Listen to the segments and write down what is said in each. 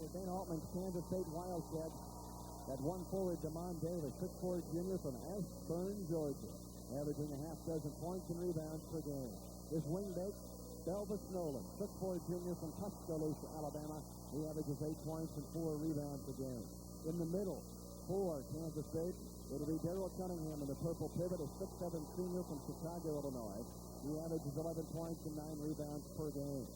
for Dana Altman's Kansas State Wildcats. That one forward, DeMond Davis, 6'4" junior from Ashburn, Georgia, averaging a half dozen points and rebounds per game. His wingback, Belvis Nolan, 6'4" junior from Tuscaloosa, Alabama. He averages 8 points and 4 rebounds a game. In the middle, for Kansas State, it'll be Daryl Cunningham in the purple pivot, a 6'7" senior from Chicago, Illinois. He averages 11 points and 9 rebounds per game.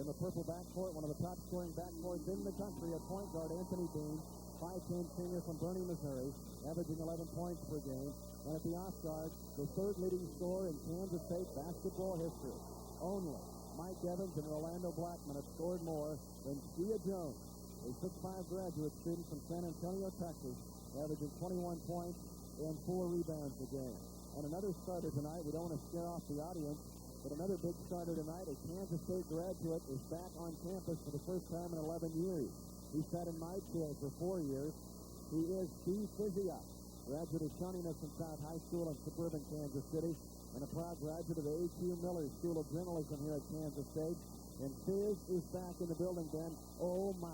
In the purple backcourt, one of the top-scoring backcourts in the country, at point guard Anthony Dean, 5'10" senior from Bernie, Missouri, averaging 11 points per game. And at the off guard, the third leading scorer in Kansas State basketball history. Only Mike Evans and Rolando Blackman have scored more than Askia Jones, a 6'5" graduate student from San Antonio, Texas, averaging 21 points and 4 rebounds a game. And another starter tonight, we don't want to scare off the audience, but another big starter tonight, a Kansas State graduate, is back on campus for the first time in 11 years. He sat in my chair for 4 years. He is Steve Fizia, graduate of Shawnee Mission South High School in suburban Kansas City, and a proud graduate of the A.Q. Miller School of Journalism here at Kansas State. And Fizz is back in the building, Ben. Oh, my.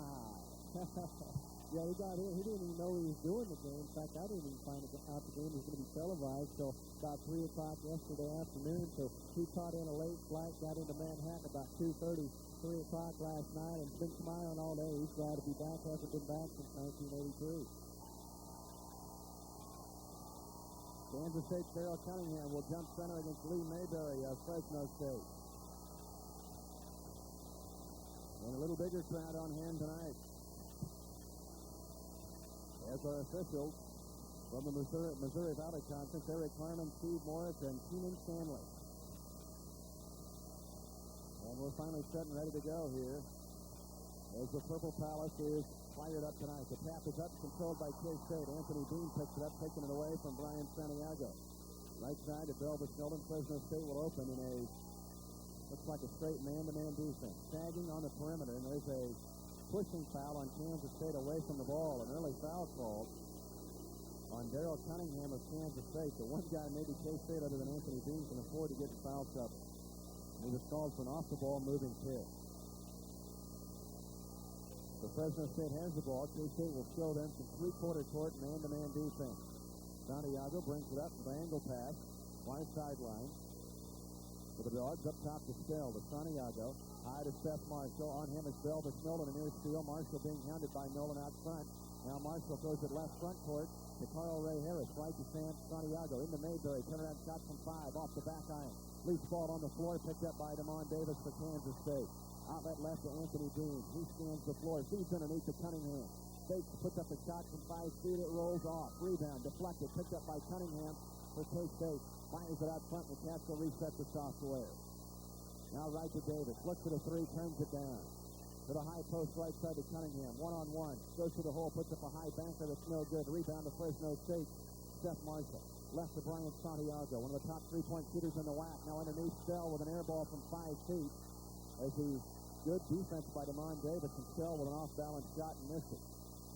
Yeah, he got here. He didn't even know he was doing the game. In fact, I didn't even find out the game was going to be televised till about 3 o'clock yesterday afternoon. So he caught in a late flight, got into Manhattan about 2:30, 3 o'clock last night, and been smiling all day. He's glad to be back. Hasn't been back since 1983. Kansas State's Daryl Cunningham will jump center against Lee Mayberry of Fresno State. And a little bigger crowd on hand tonight, as our officials from the Missouri Valley Conference, Eric Harmon, Steve Morris, and Keenan Stanley. And we're finally set and ready to go here as the Purple Palace is fired up tonight. The tap is up, controlled by K-State. Anthony Dean picks it up, taking it away from Brian Santiago. Right side to Belvis Nolan. Fresno State will open in a, looks like a straight man-to-man defense. Sagging on the perimeter, and there's a pushing foul on Kansas State away from the ball. An early foul called on Daryl Cunningham of Kansas State. The one guy, maybe K-State, other than Anthony Dean, can afford to get in foul trouble. He was called for an off-the-ball moving kick. So Fresno State has the ball. K-State will show them some three-quarter court man-to-man defense. Santiago brings it up with an angle pass. Wide sideline. For the Dogs, up top to Stell. To Santiago. High to Seth Marshall. On him is Belvis Nolan, a near steal. Marshall being hounded by Nolan out front. Now Marshall throws it left front court to Carl Ray Harris. Right to Santiago. Into Mayberry. Turnaround shot from 5. Off the back iron. Loose ball on the floor. Picked up by DeMond Davis for Kansas State. Outlet left to Anthony Dean. He scans the floor. Feeds underneath to Cunningham. State puts up a shot from 5 feet. It rolls off. Rebound. Deflected. Picked up by Cunningham for K-State. Fires it out front. McCaskill resets the software. Now right to Davis. Looks at a three. Turns it down. To the high post right side to Cunningham. One-on-one. Goes to the hole. Puts up a high banker that's no good. Rebound to Fresno State. Seth Marshall. Left to Brian Santiago. One of the top three-point shooters in the WAC. Now underneath Stell with an air ball from 5 feet. As he good defense by DeMond Davis, and Stell with an off-balance shot and missed it.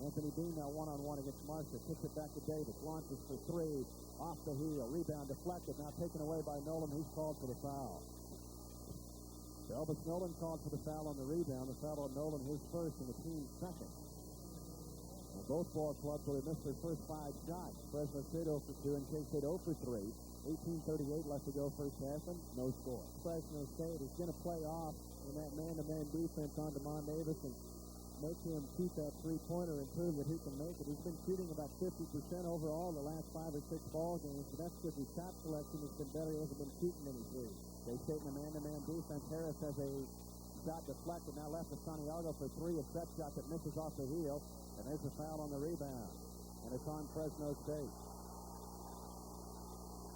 Anthony Dean now one-on-one against Marshall. Kicks it back to Davis. Launches for 3. Off the heel. Rebound deflected. Now taken away by Nolan. He's called for the foul. Belvis Nolan called for the foul on the rebound. The foul on Nolan, his first, and the team's second. And both ball clubs will have missed their first 5 shots. Fresno State 0 for 2 and K-State 0 for 3. 18:38 left to go first half, and no score. Fresno State is going to play off in that man-to-man defense on DeMond Davis and make him shoot that three-pointer and prove that he can make it. He's been shooting about 50% overall the last 5 or 6 ball games, so that's because his shot selection has been better. He hasn't been shooting any threes. They stay in the man-to-man defense. Harris has a shot deflected, now left to Santiago for 3, a set shot that misses off the heel, and there's a foul on the rebound, and it's on Fresno State.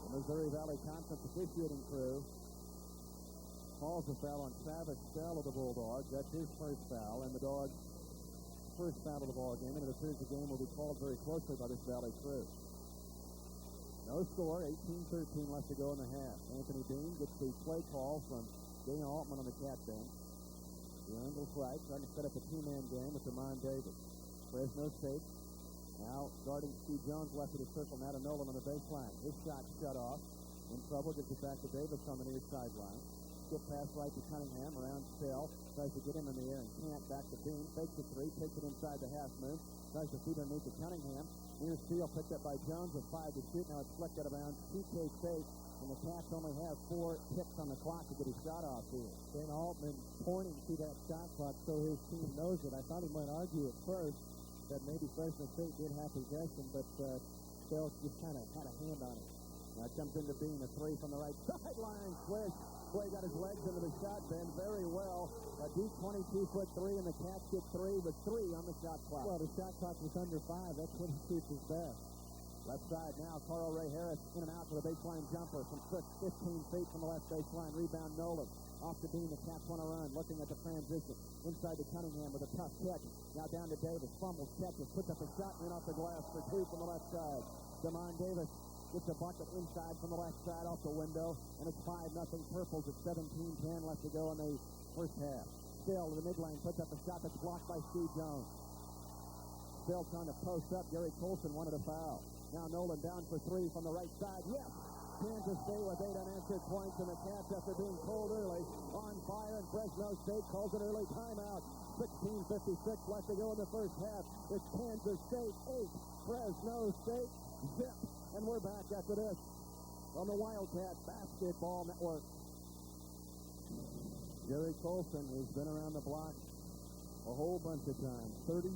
The Missouri Valley Conference officiating crew calls a foul on Travis Stell of the Bulldogs. That's his first foul, and the Dogs' first foul of the ball game, and it appears the game will be called very closely by this Valley crew. No score, 18:13 left to go in the half. Anthony Dean gets the play call from Dana Altman on the cat bench. The angle's right, trying to set up a two-man game with DeMond Davis. Fresno State now guarding Askia Jones left of the circle. Now to Nolan on the baseline. His shot shut off. In trouble, gets it back to Davis on the near sideline. skip pass right to Cunningham, around Still. Tries to get him in the air and can't. Back to Bean. Fakes the three. Takes it inside the half moon. Tries to feed underneath to Cunningham. Near steal picked up by Jones with 5 to shoot. Now it's flicked out of bounds. TK State. And the Cats only have 4 ticks on the clock to get his shot off here. Ben Altman pointing to that shot clock so his team knows it. I thought he might argue at first that maybe Fresno State did have possession, but Still just kind of had a hand on it. Now it comes into Bean, a three from the right sideline. Swish. Boy, got his legs into the shot, Ben, very well. A deep 22-foot three, and the Cats get 3 with 3 on the shot clock. Well, the shot clock was under 5. That's when he shoots his best. Left side now, Carl Ray Harris in and out for the baseline jumper from 15 feet from the left baseline. Rebound Nolan. Off the Bean, the Cats want to run, looking at the transition. Inside to Cunningham with a tough catch. Now down to Davis, fumbles, catches, puts up a shot, in off the glass for 2 from the left side. Damon Davis gets a bucket inside from the left side off the window, and it's 5-0 Purples at 17-10 left to go in the first half. Still to the midlane, puts up a shot that's blocked by Steve Jones. Still trying to post up. Gary Colson wanted a foul. Now Nolan down for 3 from the right side. Yes! Kansas State with 8 unanswered points, and the Cats, after being cold early, on fire, and Fresno State calls an early timeout. 16:56 left to go in the first half. It's Kansas State 8, Fresno State 0. And we're back after this on the Wildcat Basketball Network. Gary Colson, who's been around the block a whole bunch of times, 33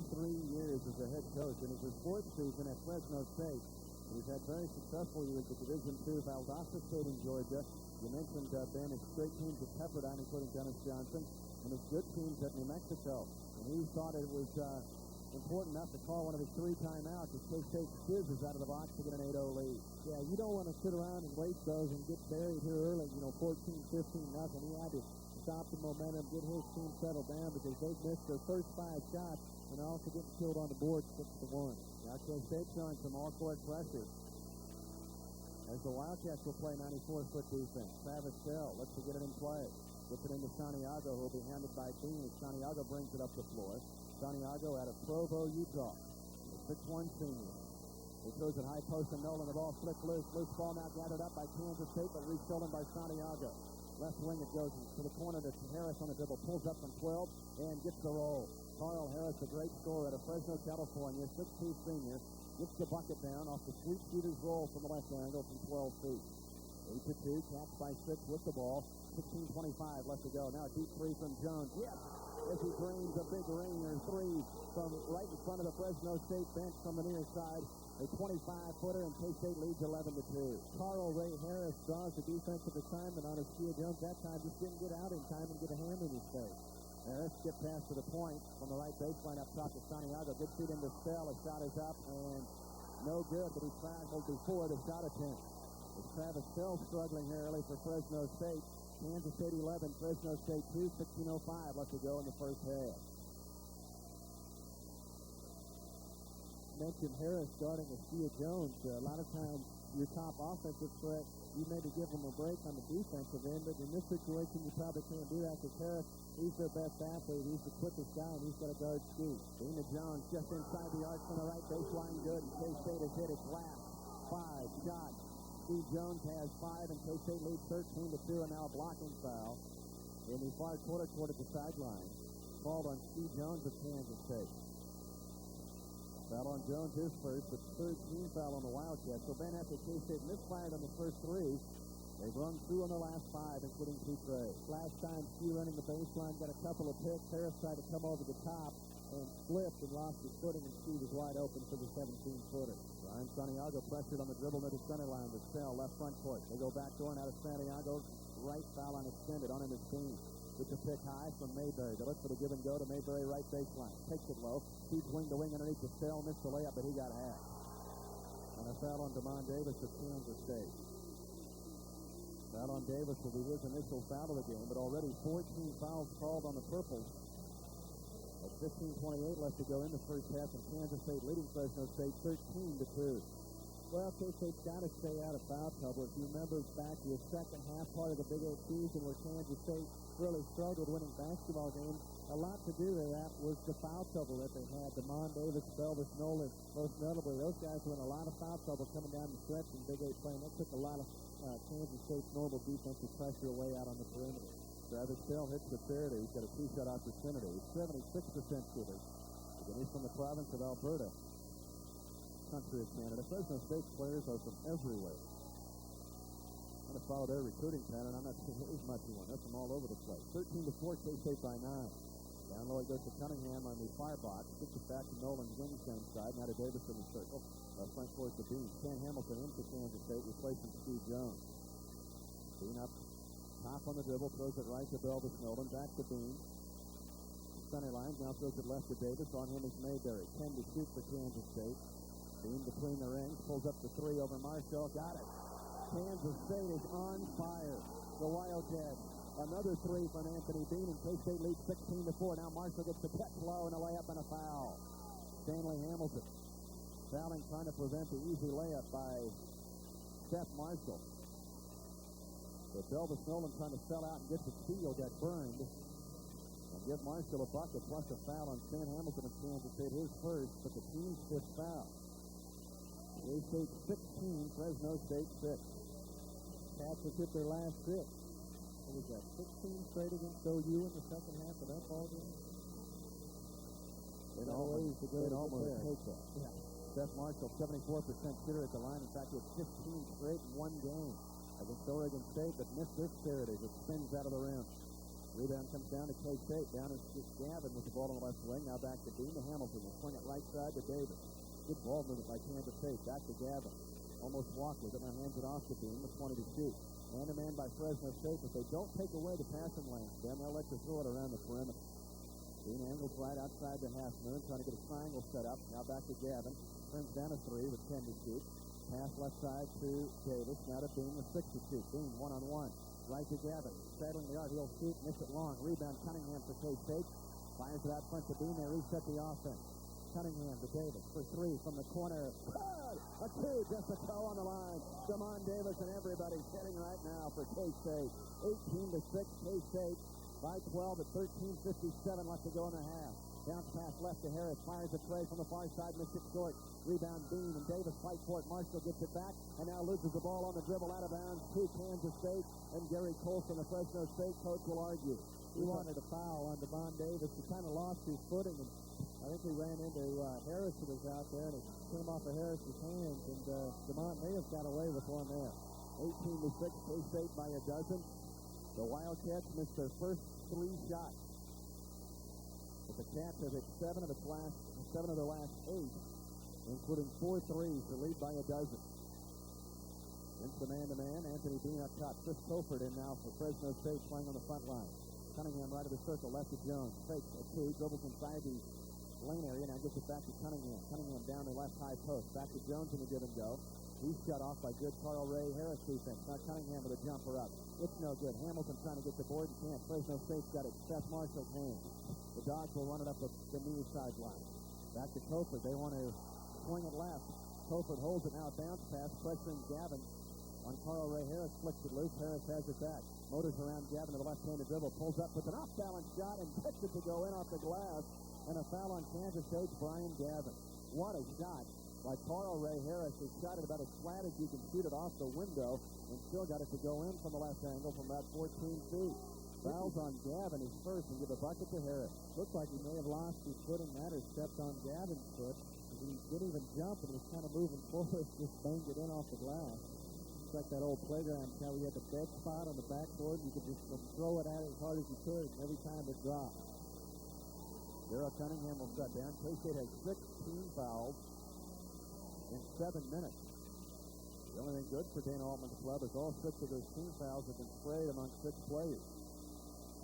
years as a head coach, and it's his 4th season at Fresno State. He's had very successful years at Division II, Valdosta State in Georgia. You mentioned, Ben, his great teams at Pepperdine, including Dennis Johnson, and his good teams at New Mexico. And he thought it was important enough to call one of his 3 timeouts as K-State fizzes out of the box to get an 8-0 lead. Yeah, you don't want to sit around and waste those and get buried here early, 14, 15, nothing. He had to stop the momentum, get his team settled down because they missed their first 5 shots and also getting killed on the board 6-1. Now K-State showing some all-court pressure as the Wildcats will play 94-foot defense. Travis Bell looks to get it in play. Gets it into Santiago, who will be handed by Bean as Santiago brings it up the floor. Santiago out of Provo, Utah. The 6'1" senior. He throws it high post and Nolan. The ball flicked loose. Loose ball now gathered up by Kansas State, but restolen by Santiago. Left wing it goes to the corner to Harris on the dribble. Pulls up from 12 and gets the roll. Carl Harris, a great scorer out of Fresno, California. 6'2" senior. Gets the bucket down off the sweep shooter's roll from the left angle from 12 feet. 8-2. Cats by 6 with the ball. 16:25 left to go. Now a deep 3 from Jones. Yes! As he drains a big ringer 3 from right in front of the Fresno State bench from the near side. A 25-footer, and K-State leads 11-2. Carl Ray Harris draws the defensive assignment on Askia Jones. That time just didn't get out in time and get a hand in his face. Harris skip pass to the point from the right baseline up top to Santiago. Good feed into Stell. A shot is up and no good, but he traveled before the shot attempt. It's Travis Stell struggling here early for Fresno State. Kansas State 11, Fresno State 2, 16:05 left to go in the first half. Mentioned Harris starting Askia Jones. A lot of times your top offensive threat, you maybe give them a break on the defensive end, but in this situation you probably can't do that because Harris, he's their best athlete. He's the quickest guy, and he's got a guard scoop. Dana Jones just inside the arc from the right baseline. Good. K-State has hit its last 5 shots. Steve Jones has 5, and K-State leads 13-2, and now a blocking foul in the far quarter court at the sideline. Called on Steve Jones of Kansas State. Foul on Jones, his first, but third team foul on the Wildcats. So Ben, after K-State misfired on the first 3, they've run through on the last 5, including 2 trays. Last time, Ski running the baseline, got a couple of picks. Harris tried to come over the top and slipped and lost his footing, and Ski was wide open for the 17-footer. Ryan Santiago pressured on the dribble near the center line with Stell, left front court. They go back door and out of Santiago. Right foul on extended on him is Bean. Gets a pick high from Mayberry. They look for the give and go to Mayberry right baseline. Takes it low. Feeds wing to wing underneath the Stell. Missed the layup, but he got half. And a foul on Damon Davis of Kansas State. Foul on Davis will be his initial foul of the game, but already 14 fouls called on the Purples. At 15:28 left to go in the first half, and Kansas State leading Fresno State 13-2. Well, K-State's got to stay out of foul trouble. If you remember back to the second half part of the Big 8 season where Kansas State really struggled winning basketball games, a lot to do with that was the foul trouble that they had. Damon Davis, Belvis Nolan, most notably, those guys were in a lot of foul trouble coming down the stretch in Big 8 play, and that took a lot of Kansas State's normal defensive pressure away out on the perimeter. Travis Hill hits the 30. He's got a two-shot opportunity. 76% shooter. Again, he's from the province of Alberta, country of Canada. Fresno State players are from everywhere. I'm going to follow their recruiting pattern. I'm not sure there's much one. That's from all over the place. 13-4, K-State by 9. Down low it goes to Cunningham on the fire box. Gets it back to Nolan Ginn same side. Now to Davis in the circle. Front court to Bean. Ken Hamilton into Kansas State, replacing Steve Jones. Bean up top on the dribble, throws it right to Belvis Nolan. Back to Bean. Center line, now throws it left to Davis. On him is Mayberry. 10 to shoot for Kansas State. Bean between the rings, pulls up the three over Marshall. Got it. Kansas State is on fire. The Wildcats. Another three from Anthony Bean, and K-State leads 16-4. Now Marshall gets the catch low and a layup and a foul. Stanley Hamilton fouling, trying to prevent the easy layup by Seth Marshall. But Belvis Nolan trying to sell out and get the steal, got burned. And give Marshall a bucket plus a foul on Stan Hamilton of Kansas State, his first, but the team's fifth foul. K-State 16, Fresno State 6. Cats have hit their last 6. What was that, 16 straight against OU in the second half of that ball game? It almost takes that. Yeah. Seth Marshall, 74% shooter at the line. In fact, he had 15 straight in one game against Oregon State, but missed this third as it spins out of the rim. Rebound comes down to K-State. Down is Gavin with the ball on the left wing. Now back to Bean to Hamilton. They swing it right side to Davis. Good ball movement by Kansas State. Back to Gavin. Almost walked with it. Now hands it off to Bean with 20 to shoot. Man-to-man by Fresno State. If they don't take away the passing lane, then they'll let you throw it around the perimeter. Bean angles right outside the half moon, trying to get a triangle set up. Now back to Gavin. Turns down a three with 10 to shoot. Pass left side to Davis. Now to Bean with 6 to shoot. Bean one-on-one. Right to Gavin. Straddling the arc. He'll shoot. Miss it long. Rebound Cunningham for K-State. Fires it out front to Bean. They reset the offense. Cunningham to Davis for three from the corner. Good! A two, just a toe on the line. Damon Davis and everybody's hitting right now for K-State. 18-6, K-State by 12 at 13:57 left to go in the half. Bounce pass left to Harris. Fires a tray from the far side. Missed it short. Rebound Bean and Davis fight for it. Marshall gets it back and now loses the ball on the dribble out of bounds to Kansas State. And Gary Colson, the Fresno State coach, will argue. He wanted a foul on Damon Davis. He kind of lost his footing, and I think he ran into Harris, who was out there, and it came off of Harris's hands, and Damon may have got away with one there. 18-6, K-State by a dozen. The Wildcats missed their first three shots. But the Cats have hit seven of their last 8, including 4 threes to lead by a dozen. Into the man-to-man, Anthony Bean up top. Chris Toford in now for Fresno State, playing on the front line. Cunningham right of the circle, left to Jones. Fakes a two, dribbles inside the lane area, now gets it back to Cunningham. Cunningham down the left high post. Back to Jones in the give and go. He's shut off by good Carl Ray Harris defense. Now Cunningham with a jumper up. It's no good. Hamilton trying to get the board and can't. Fresno State's got it. Seth Marshall's hand. The Dogs will run it up the near sideline. Back to Toford. They want to swing it left. Toford holds it now. Bounce pass, pressuring Gavin on Carl Ray Harris. Flicks it loose. Harris has it back. Motors around Gavin to the left-handed dribble. Pulls up with an off-balance shot and puts it to go in off the glass. And a foul on Kansas State's Brian Gavin. What a shot by Carl Ray Harris. He shot it about as flat as you can shoot it off the window and still got it to go in from the left angle from about 14 feet. Fouls on Gavin is first and give a bucket to Harris. Looks like he may have lost his footing. That or stepped on Gavin's foot. He didn't even jump and was kind of moving forward. Just banged it in off the glass. It's like that old playground how we had the dead spot on the backboard. You could just throw it at it as hard as you could, and every time it dropped. Daryl Cunningham will shut down. K-State has 16 fouls in 7 minutes. The only thing good for Dana Altman's club is all 6 of those team fouls have been sprayed among 6 players.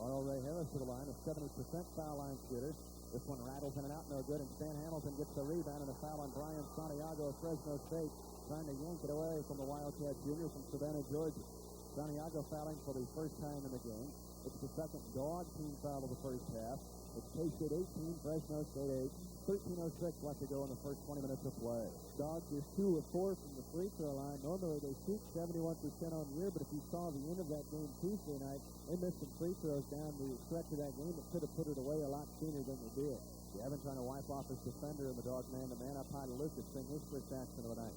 Carl Ray Harris to the line, a 70% foul line shooter. This one rattles in and out, no good, and Stan Hamilton gets the rebound and a foul on Brian Santiago of Fresno State, trying to yank it away from the Wildcat Junior from Savannah, Georgia. Santiago fouling for the first time in the game. It's the second dog team foul of the first half. It's K-State 18, Fresno State 8. 13:06 left to go in the first 20 minutes of play. Dogs are 2 of 4 from the free throw line. Normally they shoot 71% on the year, but if you saw the end of that game Tuesday night, they missed some free throws down the stretch of that game that could have put it away a lot sooner than they did. Gavin trying to wipe off his defender, and the Dog man-to-man up high to Lucas, seeing his first action of the night.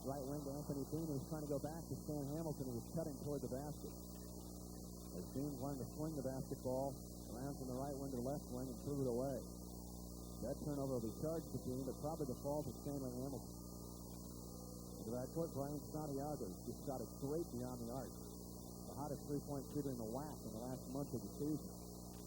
Right wing to Anthony Bean, who's trying to go back to Stan Hamilton, who was cutting toward the basket. As Dean wanted to swing the basketball around from the right wing to the left wing and threw it away. That turnover will be charged to Dean, but probably the fault of Stanley Hamilton. To the backcourt, Brian Santiago just shot it straight beyond the arc. The hottest three-point shooter in the WAC in the last month of the season.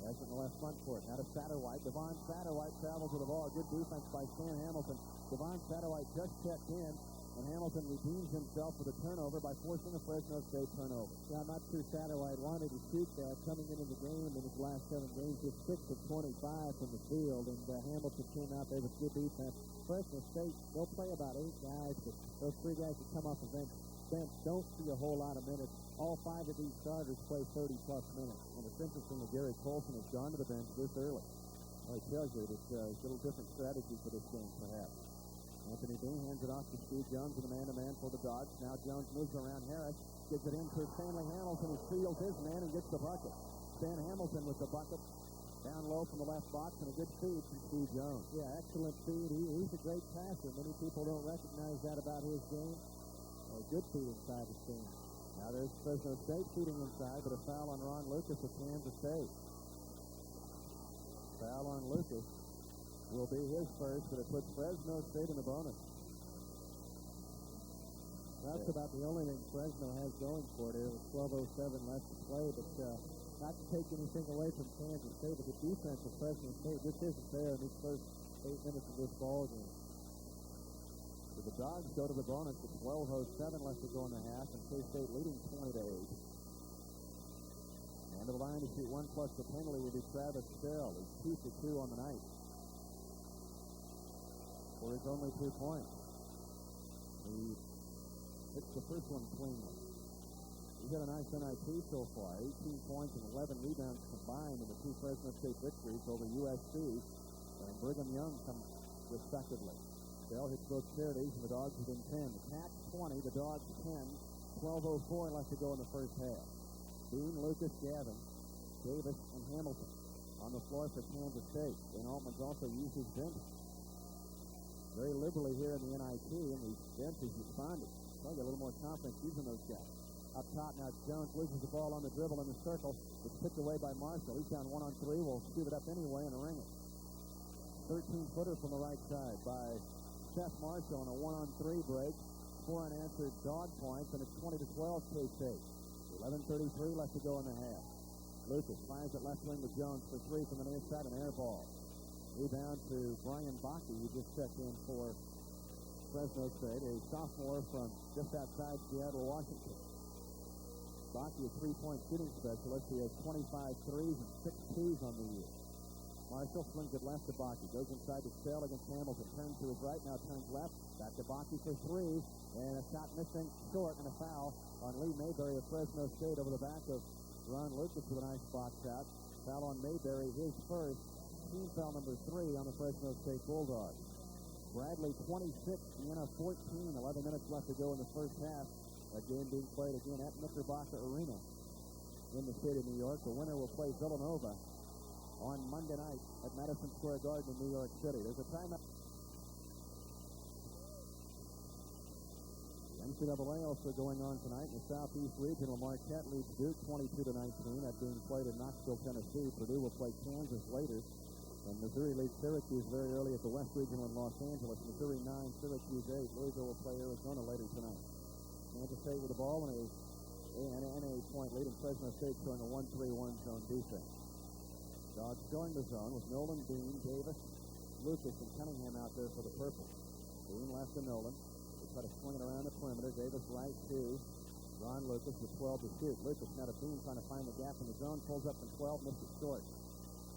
That's in the left front court. Now to Satterwhite. Devon Satterwhite travels with the ball. Good defense by Stan Hamilton. Devon Satterwhite just checked in, and Hamilton redeems himself with a turnover by forcing a Fresno State turnover. Yeah, I'm not sure Satterwhite wanted to shoot that coming into the game in his last 7 games. Just 6 of 25 from the field, and Hamilton came out there with good defense. Fresno State, they'll play about 8 guys, but those 3 guys that come off the bench don't see a whole lot of minutes. All 5 of these starters play 30-plus minutes. And it's interesting that Gary Colson has gone to the bench this early. Well, it tells you that it's a little different strategy for this game, perhaps. Anthony Dean hands it off to Steve Jones with a man-to-man for the Dogs. Now Jones moves around Harris, gives it in to Stanley Hamilton, who steals his man and gets the bucket. Stan Hamilton with the bucket. Down low from the left box, and a good feed from Steve Jones. Yeah, excellent feed. He's a great passer. Many people don't recognize that about his game. A good feed inside the screen. Now there's Fresno State feeding inside, but a foul on Ron Lucas of Kansas State. Foul on Lucas will be his first, but it puts Fresno State in the bonus. That's about the only thing Fresno has going for it here with 12:07 left to play, but not to take anything away from Kansas State, but the defense of Fresno State just isn't there in these first 8 minutes of this ball game. So the Dogs go to the bonus with 12:07 left to go in the half, and K-State leading 20-8. And to the line to shoot 1 plus the penalty will be Travis Bell. He's 2 for 2 on the night for his only 2 points. He hits the first one cleanly. He's had a nice NIT so far. 18 points and 11 rebounds combined in the 2 Fresno State victories over USC and Brigham Young respectively. Bell hits both charities, and the Dogs within 10. The Cats 20, the Dogs 10. 12:04 left to go in the first half. Dean, Lucas, Gavin, Davis, and Hamilton on the floor for Kansas State. Dan Altman's also used his bench very liberally here in the NIT, and the bench has responded. Probably a little more confidence using those guys. Up top now, Jones loses the ball on the dribble in the circle. It's picked away by Marshall. He's down 1 on 3. Will shoot it up anyway and ring it. 13-footer from the right side by Seth Marshall on a 1 on 3 break. 4 unanswered dog points, and it's 20-12 K-State. 11:33 left to go in the half. Lucas fires at left wing with Jones for 3 from the near side, an air ball. Rebound to Brian Bakke, who just checked in for Fresno State, a sophomore from just outside Seattle, Washington. Bakke, a 3-point shooting specialist. He has 25 threes and 6 twos on the year. Marshall swings it left to Bakke. Goes inside to Sell against Hamilton. Turns to his right, now turns left. Back to Bakke for 3. And a shot missing short, and a foul on Lee Mayberry of Fresno State over the back of Ron Lucas with a nice box shot. Foul on Mayberry, his first. Team foul number 3 on the Fresno State Bulldogs. Bradley 26, Vienna 14. 11 minutes left to go in the first half. That game being played again at Knickerbocker Arena in the state of New York. The winner will play Villanova on Monday night at Madison Square Garden in New York City. There's a timeout. NCAA also going on tonight in the Southeast Regional. Marquette leads Duke 22-19. That being played in Knoxville, Tennessee. Purdue will play Kansas later. And Missouri leads Syracuse very early at the West Regional in Los Angeles. Missouri 9, Syracuse 8. Louisville will play Arizona later tonight. Kansas State with the ball and an 8-point lead, and Fresno State showing a 1-3-1 zone defense. Dogs showing the zone with Nolan, Dean, Davis, Lucas, and Cunningham out there for the purple. Dean left to Nolan. They try to swing it around the perimeter. Davis right to Ron Lucas with 12 to shoot. Lucas now to Dean trying to find the gap in the zone. Pulls up from 12, misses short.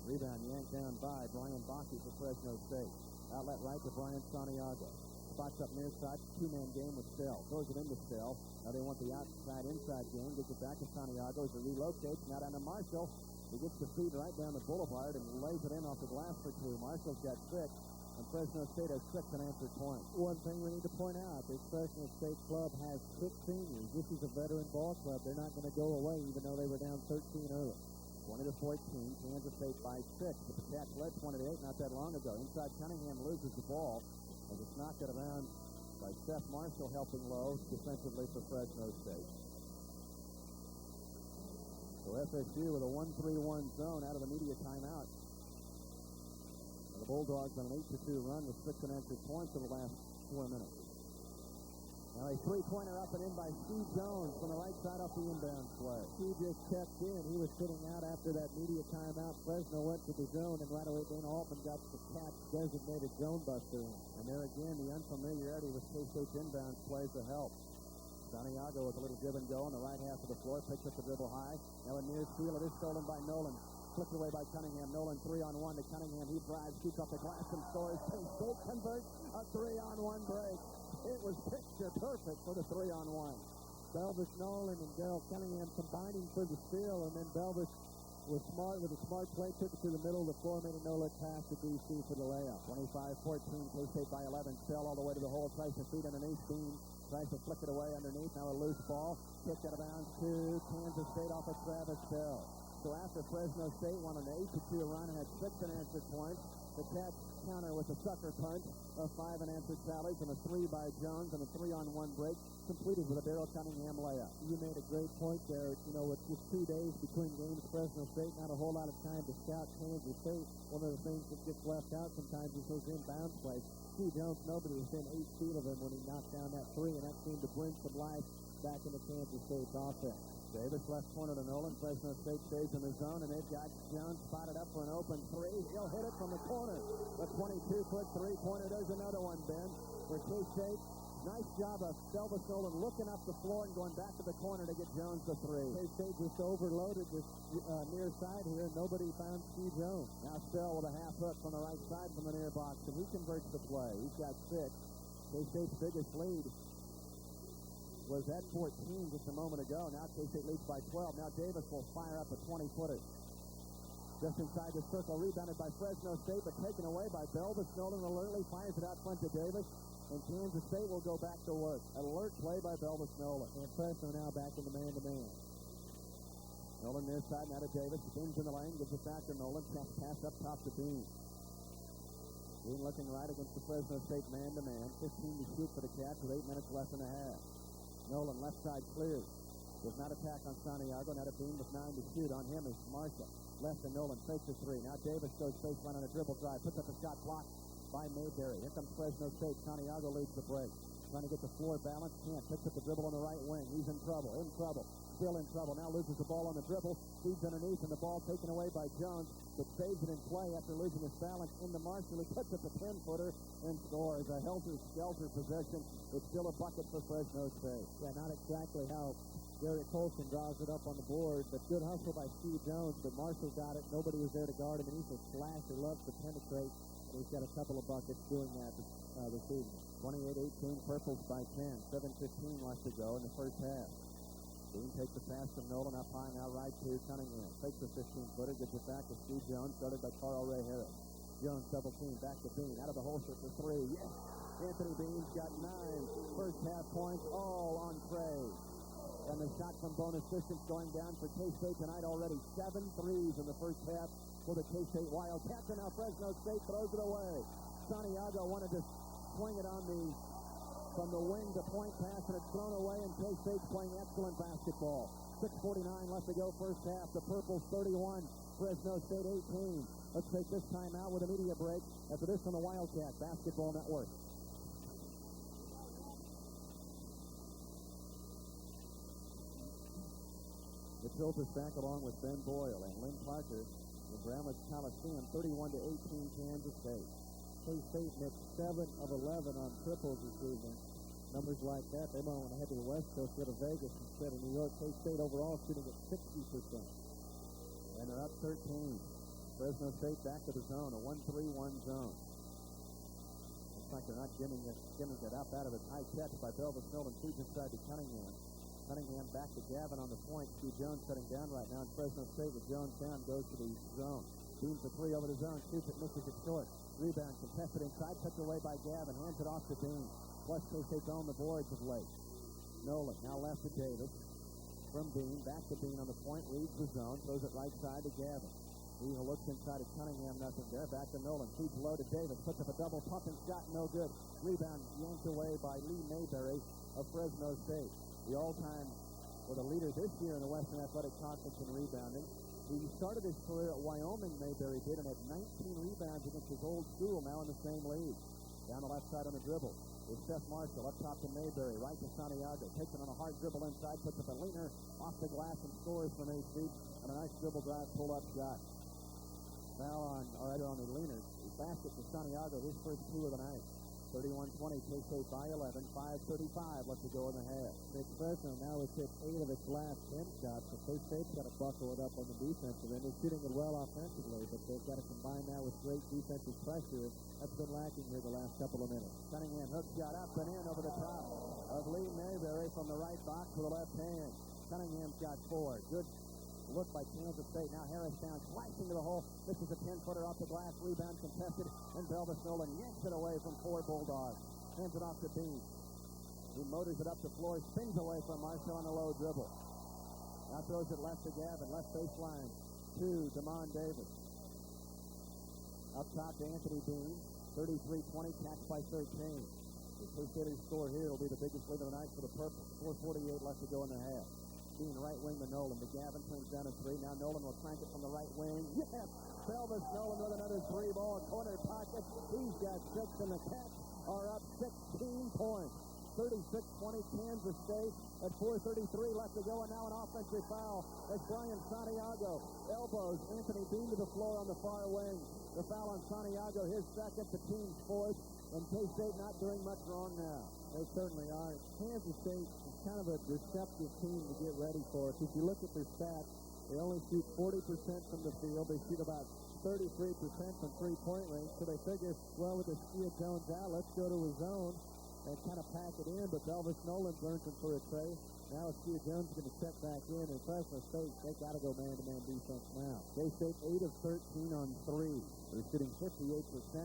Rebound yanked down by Brian Bakke for Fresno State. Outlet right to Brian Santiago. Spots up near side, 2-man game with Sell. Throws it into Sell. Now they want the outside-inside game. Gets it back to Santiago as he relocates. Now down to Marshall. He gets the feed right down the boulevard and lays it in off the glass for 2. Marshall's got 6, and Fresno State has 6 unanswered points. One thing we need to point out, this Fresno State club has 6 seniors. This is a veteran ball club. They're not going to go away even though they were down 13 early. 20-14, Kansas State by 6. But the Cats led 20-8 not that long ago. Inside, Cunningham loses the ball as it's knocked it around by Seth Marshall helping low defensively for Fresno State. So FSU with a 1-3-1 zone out of the media timeout. And the Bulldogs on an 8-2 run with 6 unanswered points in the last 4 minutes. Now a three-pointer up and in by Askia Jones from the right side off the inbound play. He just checked in. He was sitting out after that media timeout. Fresno went to the zone, and right away Dana Altman got the catch designated zone buster in. And there again, the unfamiliarity with K-State's inbound plays to help. Santiago with a little give and go on the right half of the floor, picks up the dribble high. Now a near steal. It is stolen by Nolan. Flipped away by Cunningham. Nolan 3-on-1 to Cunningham. He drives, shoots off the glass and scores. K-State converts a 3-on-1 break. It was picture perfect for the 3-on-1. Belvis Nolan and Daryl Cunningham combining for the steal, and then Belvis was smart with a smart play, took it to the middle of the floor, made a no-look pass to DC for the layup. 25-14, K-State by 11. Still all the way to the hole, tries to feed underneath. Bean tries to flick it away underneath. Now a loose ball, kicked out of bounds to Kansas State off of Travis Bell. So after Fresno State won an 8-2 run and had 6 unanswered points, the Cats counter with a sucker punch of 5 unanswered sallies and a 3 by Jones and a 3-on-1 break completed with a Daryl Cunningham layup. You made a great point there. You know, with just 2 days between games, Fresno State, not a whole lot of time to scout Kansas State. One of the things that gets left out sometimes is those inbound plays. Askia Jones, nobody was within 8 feet of him when he knocked down that 3, and that seemed to bring some life back into Kansas State's offense. Davis left corner to Nolan. Fresno State stays in the zone, and they've got Jones spotted up for an open 3. He'll hit it from the corner. A 22-foot three-pointer. There's another one, Ben, for K-State. Nice job of Belvis Nolan looking up the floor and going back to the corner to get Jones the 3. K-State just overloaded this near side here, and nobody found Askia Jones. Now Stell with a half hook from the right side from the near box, and he converts the play. He's got 6. K-State's biggest lead was at 14 just a moment ago. Now K-State leads by 12. Now Davis will fire up a 20-footer. Just inside the circle, rebounded by Fresno State, but taken away by Belvis Nolan. Alertly fires it out front to Davis, and Kansas State will go back to work. An alert play by Belvis Nolan. And Fresno now back in the man-to-man. Nolan near side, now to Davis. Bean's in the lane, gives it back to Nolan. Pass up top to Bean. Bean looking right against the Fresno State man-to-man. 15 to shoot for the Cats with 8 minutes left in the half. Nolan left side clears. Does not attack on Santiago. Now to Bean with 9 to shoot. On him is Marshall. Left to Nolan. Fakes the 3. Now Davis goes baseline on a dribble drive. Puts up a shot blocked by Mayberry. Here comes Fresno State. Santiago leads the break. Trying to get the floor balance. Can't. Picks up the dribble on the right wing. He's in trouble. In trouble. Still in trouble. Now loses the ball on the dribble. Feeds underneath, and the ball taken away by Jones, but saves it in play after losing his balance into Marshall. He puts up a 10-footer and scores. A helter-skelter possession. It's still a bucket for Fresno State. Yeah, not exactly how Gary Colson draws it up on the board, but good hustle by Askia Jones, but Marshall got it. Nobody was there to guard him, and he's a slasher. Loves to penetrate, and he's got a couple of buckets doing that this evening. 28-18, Purples by 10. 7:15 left to go in the first half. Bean takes the pass from Nolan up high, now right to Cunningham. Takes the 15-footer, gives it back to Askia Jones, started by Carl Ray Harris. Jones double team, back to Bean, out of the holster for 3. Yes! Anthony Bean's got 9 first half points, all on praise. And the shot from bonus distance going down for K-State tonight already. 7 threes in the first half for the K-State Wildcats, and now Fresno State throws it away. Santiago wanted to swing it on from the wing to point pass, and it's thrown away, and K-State's playing excellent basketball. 6:49 left to go first half. The Purples 31, Fresno State 18. Let's take this time out with a media break after this on the Wildcat Basketball Network. The Tilters back along with Ben Boyle and Lynn Parker in Bramlage Coliseum, 31-18 Kansas State. K-State missed 7 of 11 on triples this evening. Numbers like that, they might want to head to the West Coast, go to Vegas instead of New York. K-State overall shooting at 60%. And they're up 13. Fresno State back to the zone, a 1-3-1 zone. Looks like they're not giving it up out of its high catch by Belvis Nolan. Feeds inside to Cunningham. Cunningham back to Gavin on the point. Askia Jones cutting down right now. And Fresno State with Jones down goes to the zone. Beans the 3 over the zone. Shoots it, misses it short. Rebound contested inside. Tucked away by Gavin. Hands it off to Bean. Plus K-State's on the boards of late. Nolan now left to Davis. From Bean. Back to Bean on the point. Leads the zone. Throws it right side to Gavin. He looks inside at Cunningham. Nothing there. Back to Nolan. Feeds low to Davis. Puts up a double pumping shot. No good. Rebound yanked away by Lee Mayberry of Fresno State. The all-time with a leader this year in the Western Athletic Conference in rebounding. He started his career at Wyoming, Mayberry did, and had 19 rebounds against his old school, now in the same league. Down the left side on the dribble is Seth Marshall, up top to Mayberry, right to Santiago. Takes it on a hard dribble inside, puts up a leaner off the glass and scores from 8 feet on a nice dribble drive, pull-up shot. Foul on the leaner. Basket to Santiago, his first 2 of the night. 31-20, K-State by 11, 5:35 left to go in the half. Fresno now has hit 8 of its last 10 shots, so K-State's got to buckle it up on the defensive end. They're shooting it well offensively, but they've got to combine now with great defensive pressure. That's been lacking here the last couple of minutes. Cunningham hook shot up and in over the top of Lee Mayberry from the right box to the left hand. Cunningham's got 4. Good look by Kansas State. Now Harris down, slicing to the hole. This is a 10-footer off the glass. Rebound contested, and Belvis Nolan yanks it away from 4 Bulldogs. Hands it off to Bean. He motors it up the floor, spins away from Marshall on the low dribble. Now throws it left to Gavin, left baseline to Damon Davis. Up top to Anthony Bean. 33-20, catch by 13. The Crusaders score here will be the biggest lead of the night for the Purple. 4:48 left to go in the half. Being right wing to Nolan. The Gavin turns down a 3. Now Nolan will crank it from the right wing. Yes! Belvis Nolan with another 3-ball corner pocket. He's got 6, and the Cats are up 16 points. 36-20 Kansas State at 4:33 left to go, and now an offensive foul as Brian Santiago elbows Anthony Bean to the floor on the far wing. The foul on Santiago, his second, the team's 4th, and K-State not doing much wrong now. They certainly are. Kansas State is kind of a deceptive team to get ready for. If you look at their stats, they only shoot 40% from the field. They shoot about 33% from three-point range. So they figure, well, with Askia Jones out, let's go to a zone and kind of pack it in. But Belvis Nolan burns him for a tray. Now Askia Jones is going to check back in. And Fresno State, they got to go man-to-man defense now. K-State 8 of 13 on 3. They're shooting 58%,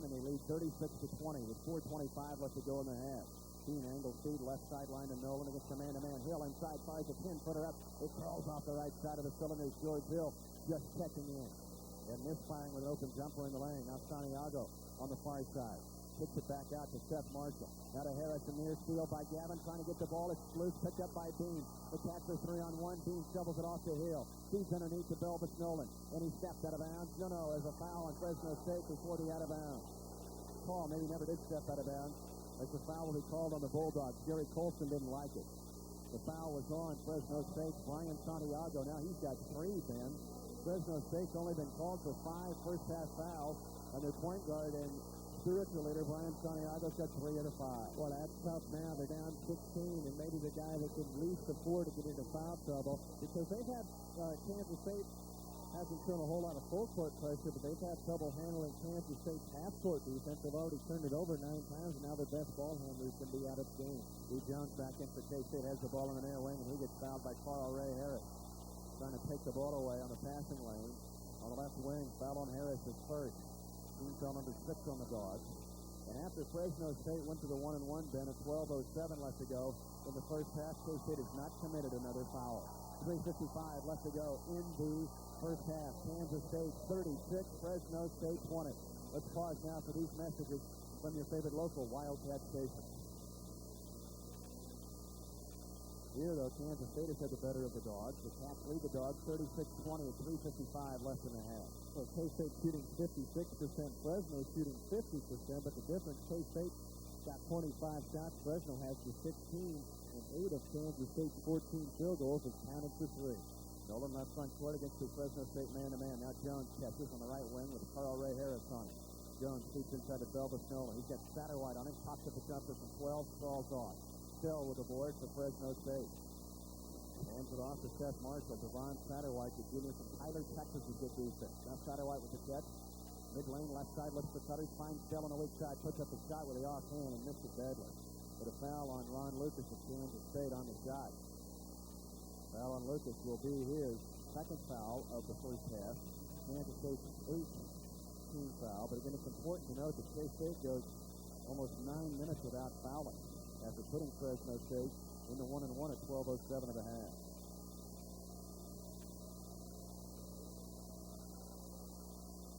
and they lead 36-20 with 4:25 left to go in the half. Bean angle feed, left sideline to Nolan against the man-to-man. Hill inside, fires a 10-footer up. It crawls off the right side of the cylinders. George Hill just checking in. And misfiring with an open jumper in the lane. Now Santiago on the far side. Kicks it back out to Seth Marshall. Now to Harris, a near steal by Gavin, trying to get the ball. It's loose, picked up by Bean. The Cats are 3-on-1. Bean shovels it off to Hill. Feeds underneath to Belvis Nolan. And he steps out of bounds. No, there's a foul on Fresno State before the out of bounds. Call, maybe never did step out of bounds. As the foul will be called on the Bulldogs. Jerry Colson didn't like it. The foul was on Fresno State. Brian Santiago, now he's got 3, Ben. Fresno State's only been called for 5 first-half fouls. And their point guard and spiritual leader, Brian Santiago's got 3 of the 5. Well, that's tough now. They're down 16, and maybe the guy that can least afford to get into foul trouble, because they've had Kansas State hasn't shown a whole lot of full-court pressure, but they've had trouble handling Kansas State's half-court defense. They've already turned it over 9 times, and now their best ball handlers can be out of the game. Lee Jones back in for K-State, has the ball in the near wing, and he gets fouled by Carl Ray Harris. Trying to take the ball away on the passing lane. On the left wing, foul on Harris is first. Team foul number 6 on the Dogs. And after Fresno State went to the 1-and-1 bin at 12:07 left to go in the first half, K-State has not committed another foul. 3:55 left to go in the first half. Kansas State 36, Fresno State 20. Let's pause now for these messages from your favorite local Wildcat station. Here, though, Kansas State has had the better of the Dogs. The Cats lead the Dogs 36-20 with 3:55 left in the half. So K-State shooting 56%, Fresno shooting 50%, but the difference, K-State got 25 shots, Fresno has the 16, and 8 of Kansas State's 14 field goals have counted for 3. Nolan left front court against the Fresno State man-to-man. Now Jones catches on the right wing with Carl Ray Harris on it. Jones feeds inside to Belvis Nolan. He's got Satterwhite on him, pops up a jumper from 12, falls off. Still with the board for Fresno State. Hands it off to Seth Marshall. Devon Satterwhite, the junior from Tyler, Texas, is good defense. Now Satterwhite with the catch. Mid-lane, left side, looks for cutters. Finds Bell on the weak side. Puts up a shot with the offhand and missed it badly. But a foul on Ron Lucas of Kansas State on the shot. Foul on Lucas will be his second foul of the first half. Kansas State's 8th team foul. But again, it's important to note that K-State goes almost 9 minutes without fouling after putting Fresno State in the 1-and-1 at 12:07 of the half.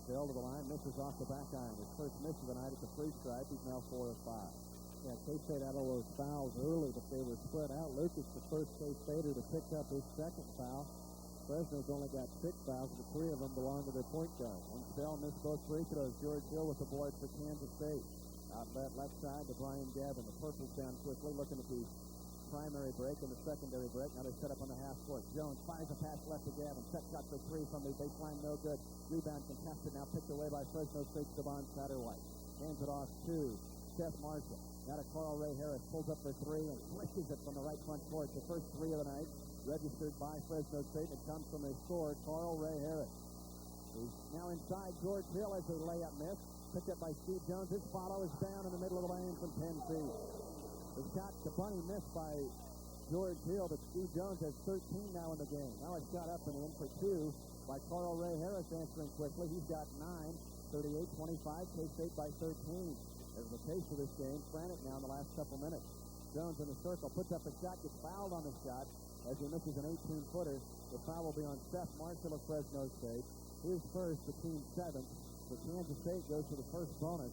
Bell to the line, misses off the back iron. His first miss of the night at the free stripe. He's now 4 of 5. Yeah, K-State had all those fouls early, but they were spread out. Lucas, the first K-Stater to pick up his second foul. Fresno's only got 6 fouls, but 3 of them belong to their point guard. And Spell missed both free throws. George Hill with the board for Kansas State. Outlet left side to Brian Gavin. The purple's down quickly, looking at the primary break and the secondary break. Now they set up on the half court. Jones fires a pass left to Gavin. Set shot for 3 from the baseline, no good. Rebound contested, now picked away by Fresno State's Devon Satterwhite. Hands it off to Seth Marshall. Now to Carl Ray Harris. Pulls up for 3 and swishes it from the right front court. The first 3 of the night registered by Fresno State. It comes from their scorer, Carl Ray Harris. He's now inside George Hill as a layup miss. Picked up by Steve Jones. His follow is down in the middle of the lane from 10 feet. The shot, the bunny missed by George Hill, but Steve Jones has 13 now in the game. Now a shot up and in for 2 by Carl Ray Harris, answering quickly. He's got 9, 38-25, K-State by 13. There's the pace of this game, frantic now in the last couple minutes. Jones in the circle, puts up a shot, gets fouled on the shot as he misses an 18-footer. The foul will be on Seth Marshall of Fresno State. His first, the team's 7th. So Kansas State goes to the first bonus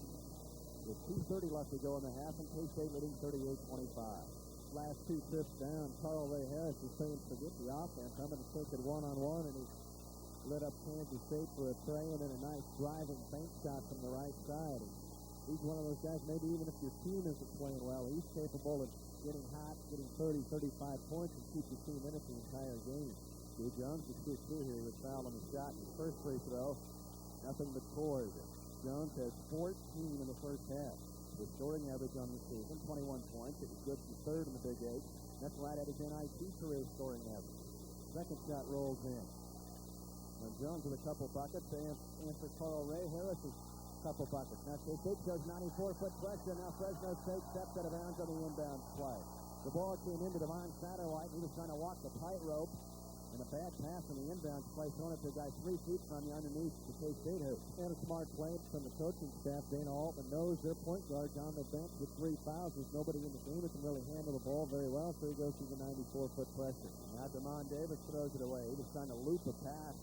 with 2:30 left to go in the half, and K-State leading 38-25. Last 2 trips down, Carl Ray Harris is saying forget the offense. I'm going to take it one-on-one, and he lit up Kansas State for a tray and then a nice driving bank shot from the right side. And he's one of those guys, maybe even if your team isn't playing well, he's capable of getting hot, getting 30, 35 points, and keep your team in it the entire game. Steve Jones is 2-2 here. He was fouled on the shot. His first free throw, nothing but scores. Jones has 14 in the first half. The scoring average on the season, 21 points. It was good for 3rd in the Big 8. That's right at his NIT career scoring average. Second shot rolls in. And Jones with a couple buckets. They answer Carl Ray Harris's couple buckets. Now K-State goes 94-foot pressure. Now Fresno State steps out of bounds on the inbound play. The ball came into Devon Satterwhite. He was trying to walk the tightrope. And a bad pass on the inbound play, throwing it to a guy 3 feet from you underneath the K-State hoop. And a smart play from the coaching staff. Dana Altman knows their point guard's on the bench with 3 fouls. There's nobody in the game who can really handle the ball very well, so he goes through the 94-foot pressure. Now DeMond Davis throws it away. He was trying to loop a pass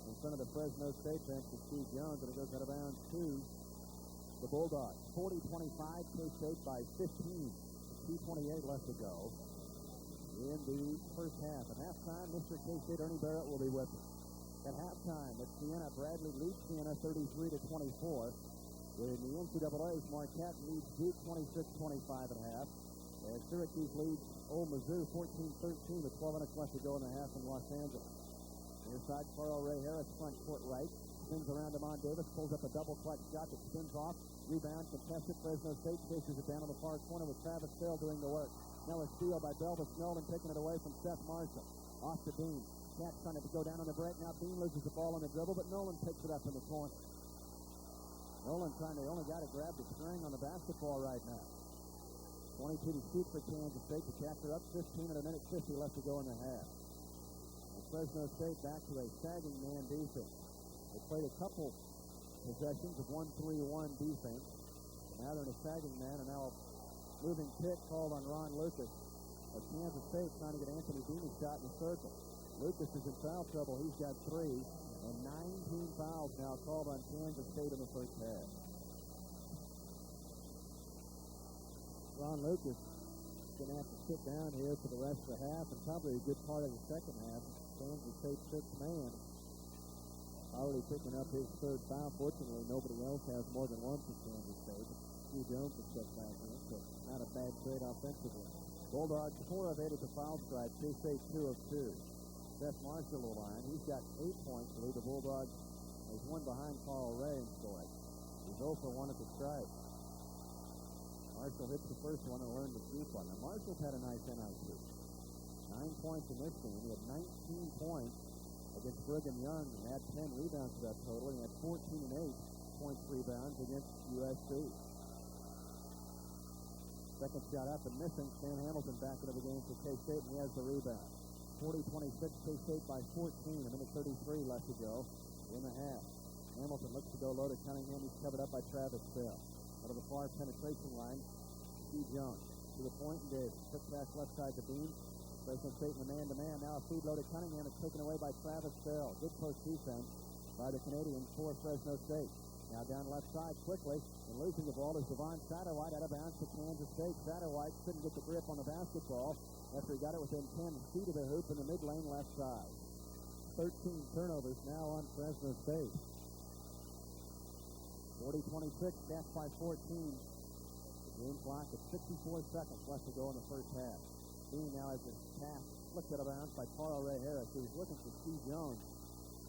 in front of the Fresno State bench to Steve Jones, and it goes out of bounds to the Bulldogs. 40-25, K-State by 15. 2:28 left to go in the first half. At halftime, Mr. K-State Ernie Barrett will be with us. At halftime, at Siena, Bradley leads Siena 33-24. In the NCAA's, Marquette leads Duke 26-25 at half. And Syracuse leads Ole Mizzou 14-13 with 12 minutes left to go in the half in Los Angeles. Near side, Carl Ray Harris, front court right. Spins around DeMond Davis, pulls up a double clutch shot that spins off. Rebound contested. Fresno State chases it down on the far corner with Travis Bell doing the work. Now a steal by Belvis Nolan, taking it away from Seth Marshall. Off to Bean. Cat's trying to go down on the break. Now Bean loses the ball on the dribble, but Nolan picks it up in the corner. Nolan the only guy to grab the string on the basketball right now. 22 to shoot for Kansas State. The Cats are up 15 at a minute 50 left to go in the half. And Fresno State back to a sagging man defense. They played a couple possessions of 1-3-1 defense. Now they're in a sagging man, and now moving pick called on Ron Lucas of Kansas State, trying to get Anthony Beanie's shot in the circle. Lucas is in foul trouble. He's got 3, and 19 fouls now called on Kansas State in the first half. Ron Lucas is going to have to sit down here for the rest of the half and probably a good part of the second half. Kansas State 6th man already picking up his 3rd foul. Fortunately, nobody else has more than 1 for Kansas State. Steve Jones has checked back in, so not a bad trade offensively. Bulldogs 4 of 8 at the foul stripe. K-State 2 of 2. Seth Marshall will line. He's got 8 points to lead the Bulldogs. He's 1 behind Carl Ray in scoring. He's 0 for 1 at the stripe. Marshall hits the first one and learned to keep one. Now Marshall's had a nice NIT. 9 points in this game. He had 19 points against Brigham Young and had 10 rebounds to that total. He had 14 and 8 points rebounds against USC. Second shot up and missing. Stan Hamilton back into the game for K-State, and he has the rebound. 40-26, K-State by 14. A minute 33 left to go in the half. Hamilton looks to go low to Cunningham. He's covered up by Travis Bell. Out of the far penetration line, Steve Jones to the point and Davis. Quick pass left side to Bean. Fresno State in the man-to-man. Now a feed low to Cunningham. It's taken away by Travis Bell. Good post defense by the Canadians for Fresno State. Now down left side quickly, and losing the ball is Devon Satterwhite out of bounds to Kansas State. Satterwhite couldn't get the grip on the basketball after he got it within 10 feet of the hoop in the mid-lane left side. 13 turnovers now on Fresno State. 40-26, cast by 14. The game clock at 64 seconds left to go in the first half. Bean now has his pass flicked out of bounds by Carl Ray Harris, who was looking for Steve Jones.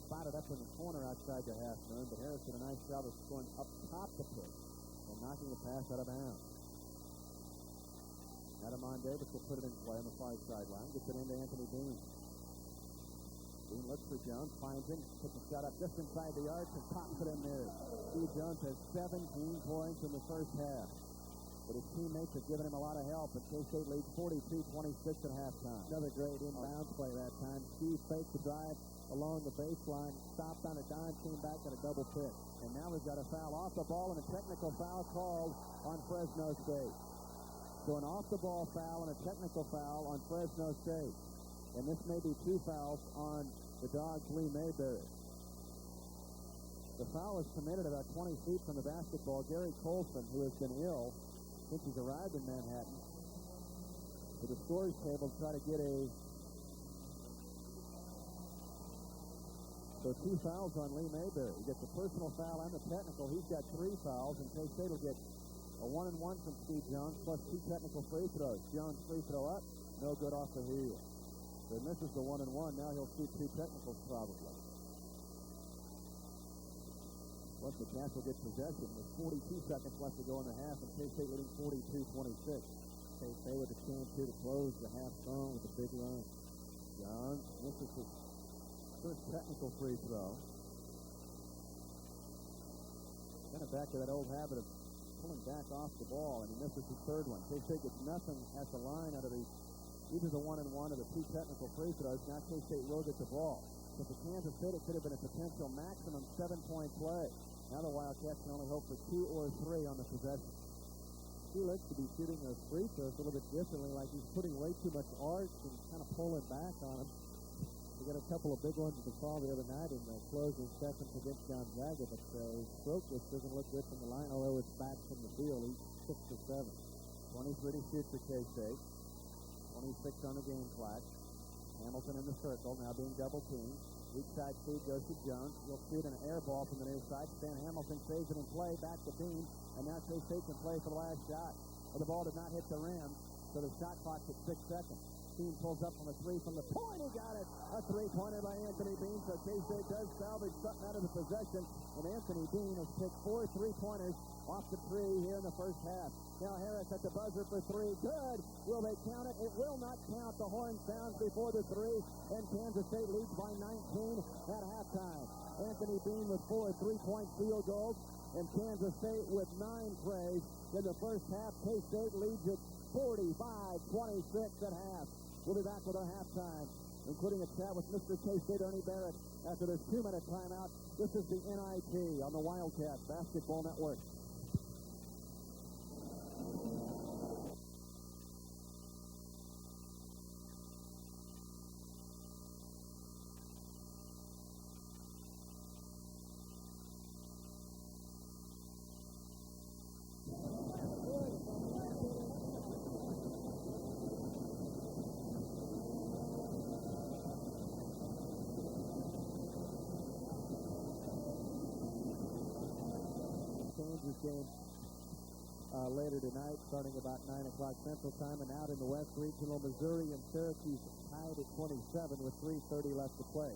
Spotted up in the corner outside the half moon, but Harris did a nice job of scoring up top the pitch and knocking the pass out of bounds. Adamon Davis will put it in play on the far sideline, gets it into Anthony Bean. Bean looks for Jones, finds him, puts a shot up just inside the arc and pops it in there. Steve Jones has 17 points in the first half, but his teammates have given him a lot of help, and K-State leads 42-26 at halftime. Another great inbounds play that time. Steve faked the drive along the baseline, stopped on a dime, came back at a double pick. And now we've got a foul off the ball and a technical foul called on Fresno State. So an off-the-ball foul and a technical foul on Fresno State. And this may be 2 fouls on the Dogs' Lee Mayberry. The foul was committed about 20 feet from the basketball. Gary Colson, who has been ill since he's arrived in Manhattan, to the scores table to try to get a... So 2 fouls on Lee Mayberry. He gets a personal foul and the technical. He's got 3 fouls, and K-State will get a 1-and-1 from Steve Jones, plus 2 technical free throws. Jones free throw up, no good off the heel. So he misses the 1-and-1. Now he'll shoot 2 technicals probably. Once the Cats will get possession with 42 seconds left to go in the half, and K-State leading 42-26. K-State with a chance here to close the half strong with a big run. Jones misses his first technical free throw. Kind of back to that old habit of pulling back off the ball, and he misses his third one. K-State gets nothing at the line out of either the 1-and-1 or the 2 technical free throws. Now K-State will get the ball. So for Kansas State, it could have been a potential maximum 7-point play. Now the Wildcats can only hope for 2 or 3 on the possession. He looks to be shooting those free throws a little bit differently, like he's putting way too much arch and kind of pulling back on them. He got a couple of big ones at the fall the other night in the closing seconds against Gonzaga, but his stroke just doesn't look good from the line, although it's back from the field. He's 6 or 7. 23 to shoot for K-State. 26 on the game clock. Hamilton in the circle, now being double teamed. Weak side feed goes to Jones. He'll shoot an air ball from the near side. Stan Hamilton saves it in play, back to Bean, and now K-State can play for the last shot. But the ball did not hit the rim, so the shot clock's at 6 seconds. Bean pulls up from a 3 from the point. He got it. A 3-pointer by Anthony Bean. So K-State does salvage something out of the possession. And Anthony Bean has picked 4 3-pointers off the tree here in the first half. Now Harris at the buzzer for 3. Good. Will they count it? It will not count. The horn sounds before the 3. And Kansas State leads by 19 at halftime. Anthony Bean with 4 3-point field goals. And Kansas State with 9 trays in the first half. K-State leads it 45-26 at half. We'll be back with our halftime, including a chat with Mr. K-State Ernie Barrett after this 2-minute timeout. This is the NIT on the Wildcats Basketball Network. Game later tonight, starting about 9 o'clock Central Time, and out in the West Regional, Missouri and Syracuse tied at 27 with 3:30 left to play.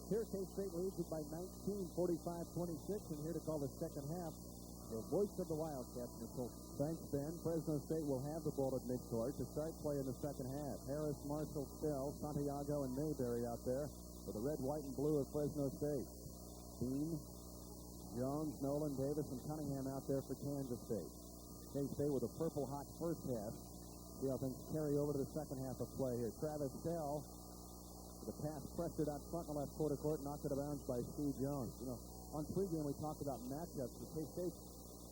Here, K-State leads it by 19, 45-26, and here to call the second half, the voice of the Wildcats, Nicole. Thanks, Ben. Fresno State will have the ball at midcourt to start play in the second half. Harris, Marshall, Stell, Santiago, and Mayberry out there for the red, white, and blue of Fresno State. Bean, Jones, Nolan, Davis, and Cunningham out there for Kansas State. K-State with a purple hot first half. See how things carry over to the second half of play here. Travis Stell, with a pass pressured out front in the left quarter court, knocked it out of bounds by Steve Jones. You know, on pregame we talked about matchups. The K-State's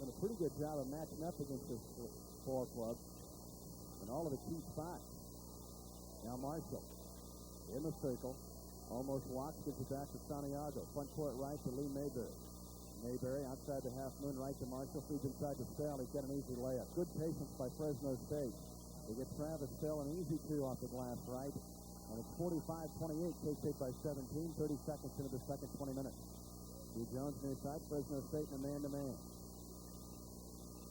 done a pretty good job of matching up against this ball club in all of the key spots. Now Marshall in the circle, almost walks, gives it back to Santiago. Front court right to Lee Mayberry. Mayberry outside the half moon, right to Marshall, feeds inside to Stell. He's got an easy layup. Good patience by Fresno State. They get Travis Stell an easy two off the glass right. And it's 45-28, K-State by 17, 30 seconds into the second 20 minutes. Steve Jones near side, Fresno State in a man-to-man.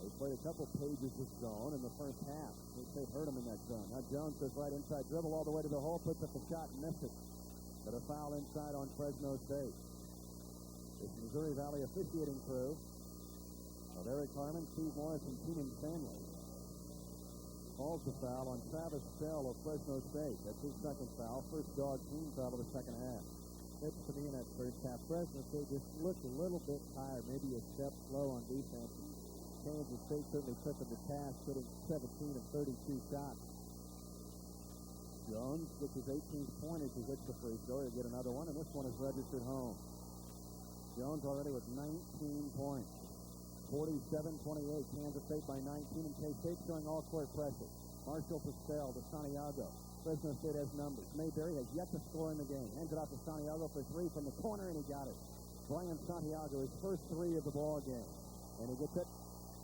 They played a couple pages of zone in the first half. K-State hurt him in that zone. Now Jones goes right inside, dribble all the way to the hole, puts up the shot and missed it. But a foul inside on Fresno State. This Missouri Valley officiating crew of Eric Harmon, Steve Morris, and Keenan Stanley calls the foul on Travis Stell of Fresno State. That's his second foul. First dog team foul of the second half. It's to me in that first half. Fresno State just looked a little bit tired, maybe a step slow on defense. Kansas State certainly took them to task, hitting 17 of 32 shots. Jones gets his 18th point as he hits the free throw. He'll get another one, and this one is registered home. Jones already with 19 points. 47-28, Kansas State by 19, and K-State showing all-court pressure. Marshall to Stell to Santiago. Fresno State has numbers. Mayberry has yet to score in the game. Hands it out to Santiago for three from the corner, and he got it. Brian Santiago, his first three of the ball game. And he gets it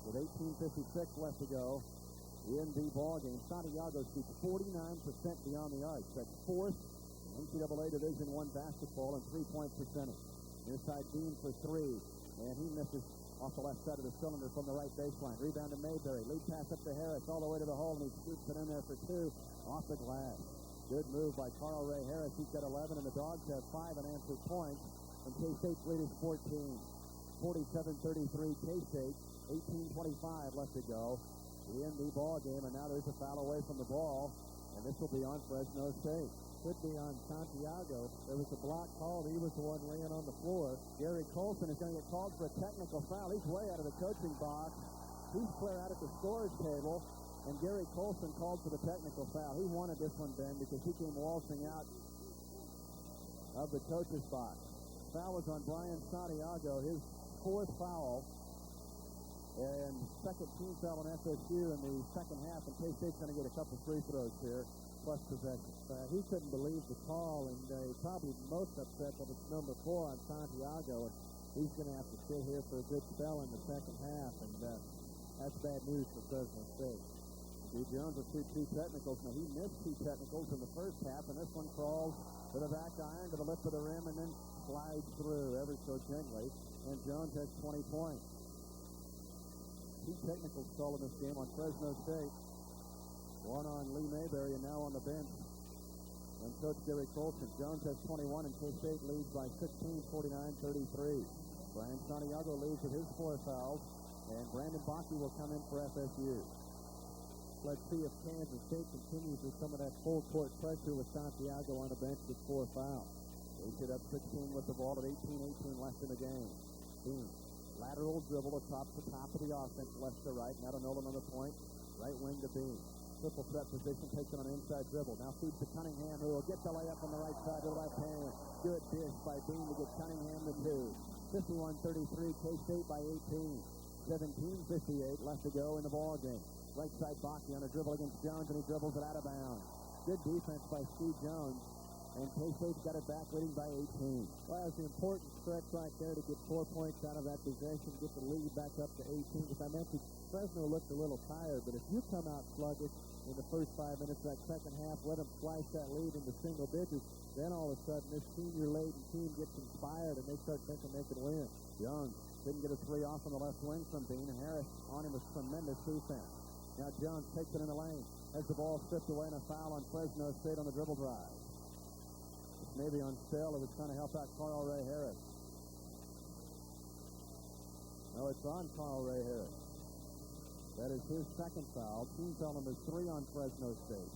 with 18:56 left to go in the ball game. Santiago shoots 49% beyond the arc. That's fourth in NCAA Division I basketball and three-point percentage. Near side Dean for three, and he misses off the left side of the cylinder from the right baseline. Rebound to Mayberry. Lead pass up to Harris all the way to the hole, and he scoops it in there for two off the glass. Good move by Carl Ray Harris. He's got 11, and the Dogs have 5 unanswered points, and K-State's lead is 14. 47-33 K-State. 18:25 left to go in the ball game, and now there's a foul away from the ball, and this will be on Fresno State. Could be on Santiago. There was a block called. He was the one laying on the floor. Gary Colson is going to get called for a technical foul. He's way out of the coaching box. He's clear out at the scorer's table, and Gary Colson called for the technical foul. He wanted this one, Ben, because he came waltzing out of the coach's box. Foul was on Brian Santiago, his fourth foul, and second team foul on FSU in the second half, and K-State's going to get a couple free throws here, plus possession. He couldn't believe the call, and probably most upset that it's number 4 on Santiago, and he's going to have to sit here for a good spell in the second half, and that's bad news for Fresno State. Steve Jones will shoot 2 technicals. Now, he missed 2 technicals in the first half, and this one crawls to the back iron, to the lip of the rim, and then slides through ever so gently, and Jones has 20 points. 2 technicals called in this game on Fresno State. One on Lee Mayberry, and now on the bench and Coach Gary Colson. Jones has 21, and K-State leads by 16, 49-33. Brian Santiago leads with his 4 fouls, and Brandon Bakke will come in for FSU. Let's see if Kansas State continues with some of that full-court pressure with Santiago on the bench with 4 fouls. They sit up 16 with the ball at 18 left in the game. Dean, lateral dribble across the top of the offense, left to right. Now to Nolan on the point. Right wing to Bean. Triple threat position, takes it on an inside dribble. Now feeds to Cunningham, who will get the layup on the right side to the left hand. Good dish by Bean to get Cunningham the 2. 51-33, K-State by 18. 17:58 left to go in the ball game. Right side Bakke on a dribble against Jones, and he dribbles it out of bounds. Good defense by Steve Jones, and K-State's got it back, leading by 18. Well, it's an important stretch right there to get 4 points out of that possession, get the lead back up to 18. As I mentioned, Fresno looked a little tired, but if you come out sluggish in the first 5 minutes of that second half, let them slice that lead into single digits, then all of a sudden this senior-laden team gets inspired, and they start thinking they can win. Jones didn't get a 3 off on the left wing from Bean. Harris on him with tremendous defense. Now Jones takes it in the lane. Has the ball stripped away, and a foul on Fresno State on the dribble drive. It's maybe on Stell, who was trying to help out Carl Ray Harris. No, it's on Carl Ray Harris. That is his second foul. Team foul number 3 on Fresno State.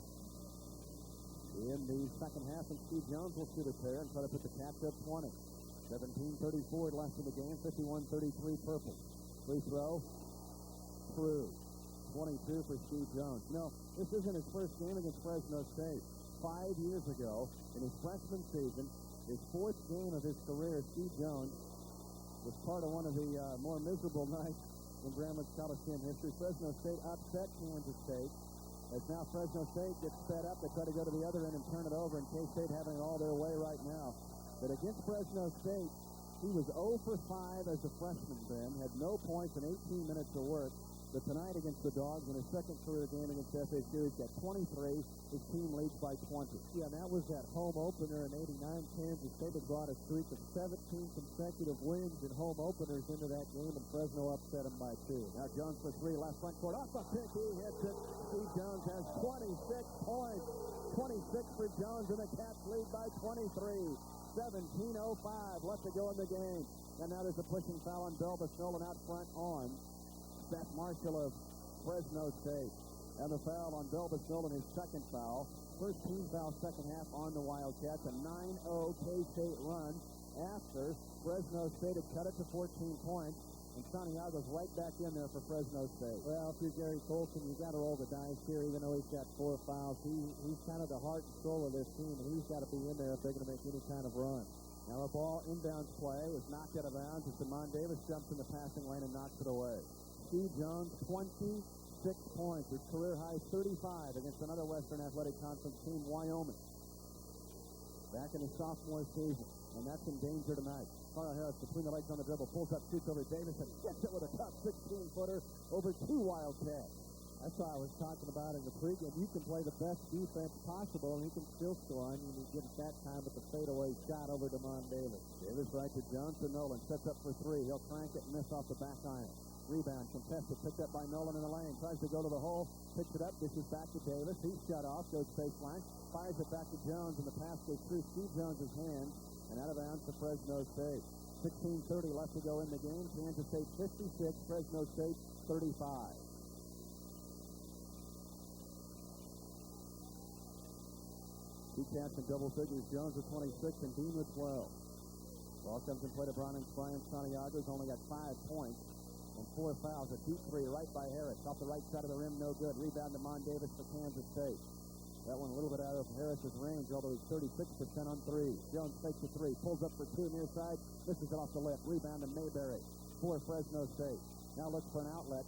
In the second half, and Steve Jones will shoot a pair and try to put the Cats up 20. 17:34 left in the game. 51-33 purple. Free throw. Through. 22 for Steve Jones. No, this isn't his first game against Fresno State. 5 years ago, in his freshman season, his 4th game of his career, Steve Jones was part of one of the more miserable nights in Grambling Coliseum history. Fresno State upset Kansas State. As now Fresno State gets fed up, they try to go to the other end and turn it over, and K-State having it all their way right now. But against Fresno State, He was 0 for 5 as a freshman then, had no points in 18 minutes of work. But tonight against the Dogs in his second career game against FSU, he's got 23. His team leads by 20. Yeah, and that was that home opener in '89. Kansas State had brought a streak of 17 consecutive wins in home openers into that game, and Fresno upset him by 2. Now Jones for 3, left front court, off the pick, he hits it. Steve Jones has 26 points. 26 for Jones, and the Cats lead by 23. 17:05 left to go in the game. And now there's a pushing foul on Belbus Nolan out front on Seth Marshall of Fresno State. And the foul on Belbus Nolan, his second foul. First team foul, second half on the Wildcats. A 9-0 K-State run after Fresno State had cut it to 14 points. And Santiago's right back in there for Fresno State. Well, if you're Gary Colson, you've got to roll the dice here, even though he's got 4 fouls. He's kind of the heart and soul of this team, and he's got to be in there if they're going to make any kind of run. Now a ball inbounds play is knocked out of bounds as Damon Davis jumps in the passing lane and knocks it away. Steve Jones, 26 points. His career high 35 against another Western Athletic Conference team, Wyoming. Back in his sophomore season, and that's in danger tonight. Carl Harris between the legs on the dribble, pulls up, shoots over Davis, and gets it with a tough 16-footer over 2 Wildcats. That's what I was talking about in the pregame. You can play the best defense possible, and you can still score on you. You get it that time with the fadeaway shot over Damon Davis. Davis right to Jones to Nolan. Sets up for 3. He'll crank it and miss off the back iron. Rebound contested, picked up by Nolan in the lane. Tries to go to the hole, picks it up, dishes back to Davis. He's shut off, goes baseline, fires it back to Jones, and the pass goes through Steve Jones' hands and out of bounds to Fresno State. 16:30 left to go in the game. Kansas State 56, Fresno State 35. Two Cats in double figures. Jones with 26 and Dean with 12. Ball comes in play to Brian Santiago's only got 5 points and 4 fouls. A deep 3 right by Harris. Off the right side of the rim, no good. Rebound to Mon Davis for Kansas State. That one a little bit out of Harris's range, although he's 36% on 3. Jones fakes a 3, pulls up for 2 near side, misses it off the lip. Rebound to Mayberry for Fresno State. Now looks for an outlet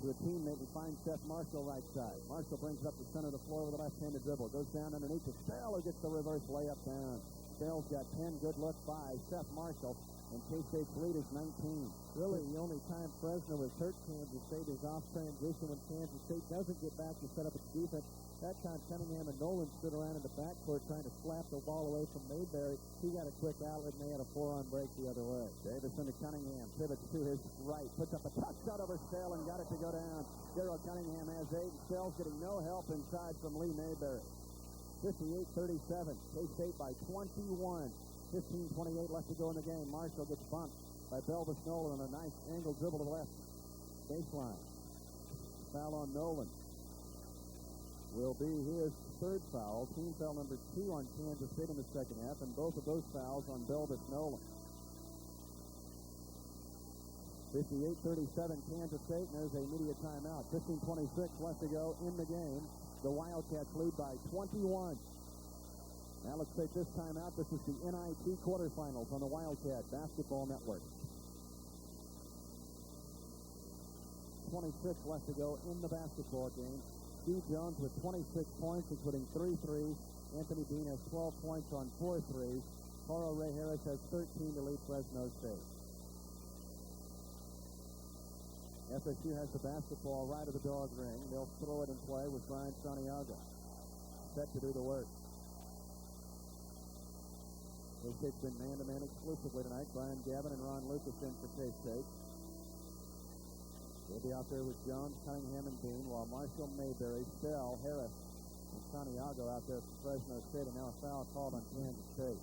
to a teammate and finds Seth Marshall right side. Marshall brings up the center of the floor with a left-handed dribble. Goes down underneath to Stell, who gets the reverse layup down. Stell's got 10, good look by Seth Marshall, and K-State's lead is 19. Really, the only time Fresno has hurt Kansas State is off transition when Kansas State doesn't get back to set up its defense. That time, Cunningham and Nolan stood around in the backcourt trying to slap the ball away from Mayberry. He got a quick outlet, and they had a 4-on break the other way. Davison to Cunningham, pivots to his right, puts up a tough shot over Stell and got it to go down. Gerald Cunningham has 8, and Stell's getting no help inside from Lee Mayberry. 58-37, K-State by 21. 15:28 left to go in the game. Marshall gets bumped by Belbus Nolan on a nice angle dribble to the left baseline. Foul on Nolan will be his 3rd foul. Team foul number 2 on Kansas State in the second half, and both of those fouls on Belbus Nolan. 58-37 Kansas State, and there's a media timeout. 15:26 left to go in the game. The Wildcats lead by 21. Now let's take this timeout. This is the NIT quarterfinals on the Wildcat Basketball Network. 26 left to go in the basketball game. Steve Jones with 26 points, including 3 threes. Anthony Dean has 12 points on 4 threes. Carl Ray Harris has 13 to lead Fresno State. FSU has the basketball right of the dog ring. They'll throw it in play with Brian Santiago set to do the work. K-State's been man-to-man exclusively tonight. Brian Gavin and Ron Lucas in for K-State. They'll be out there with Jones, Cunningham, and Dean, while Marshall, Mayberry, Stell, Harris, and Santiago out there for Fresno State. And now a foul called on Kansas State.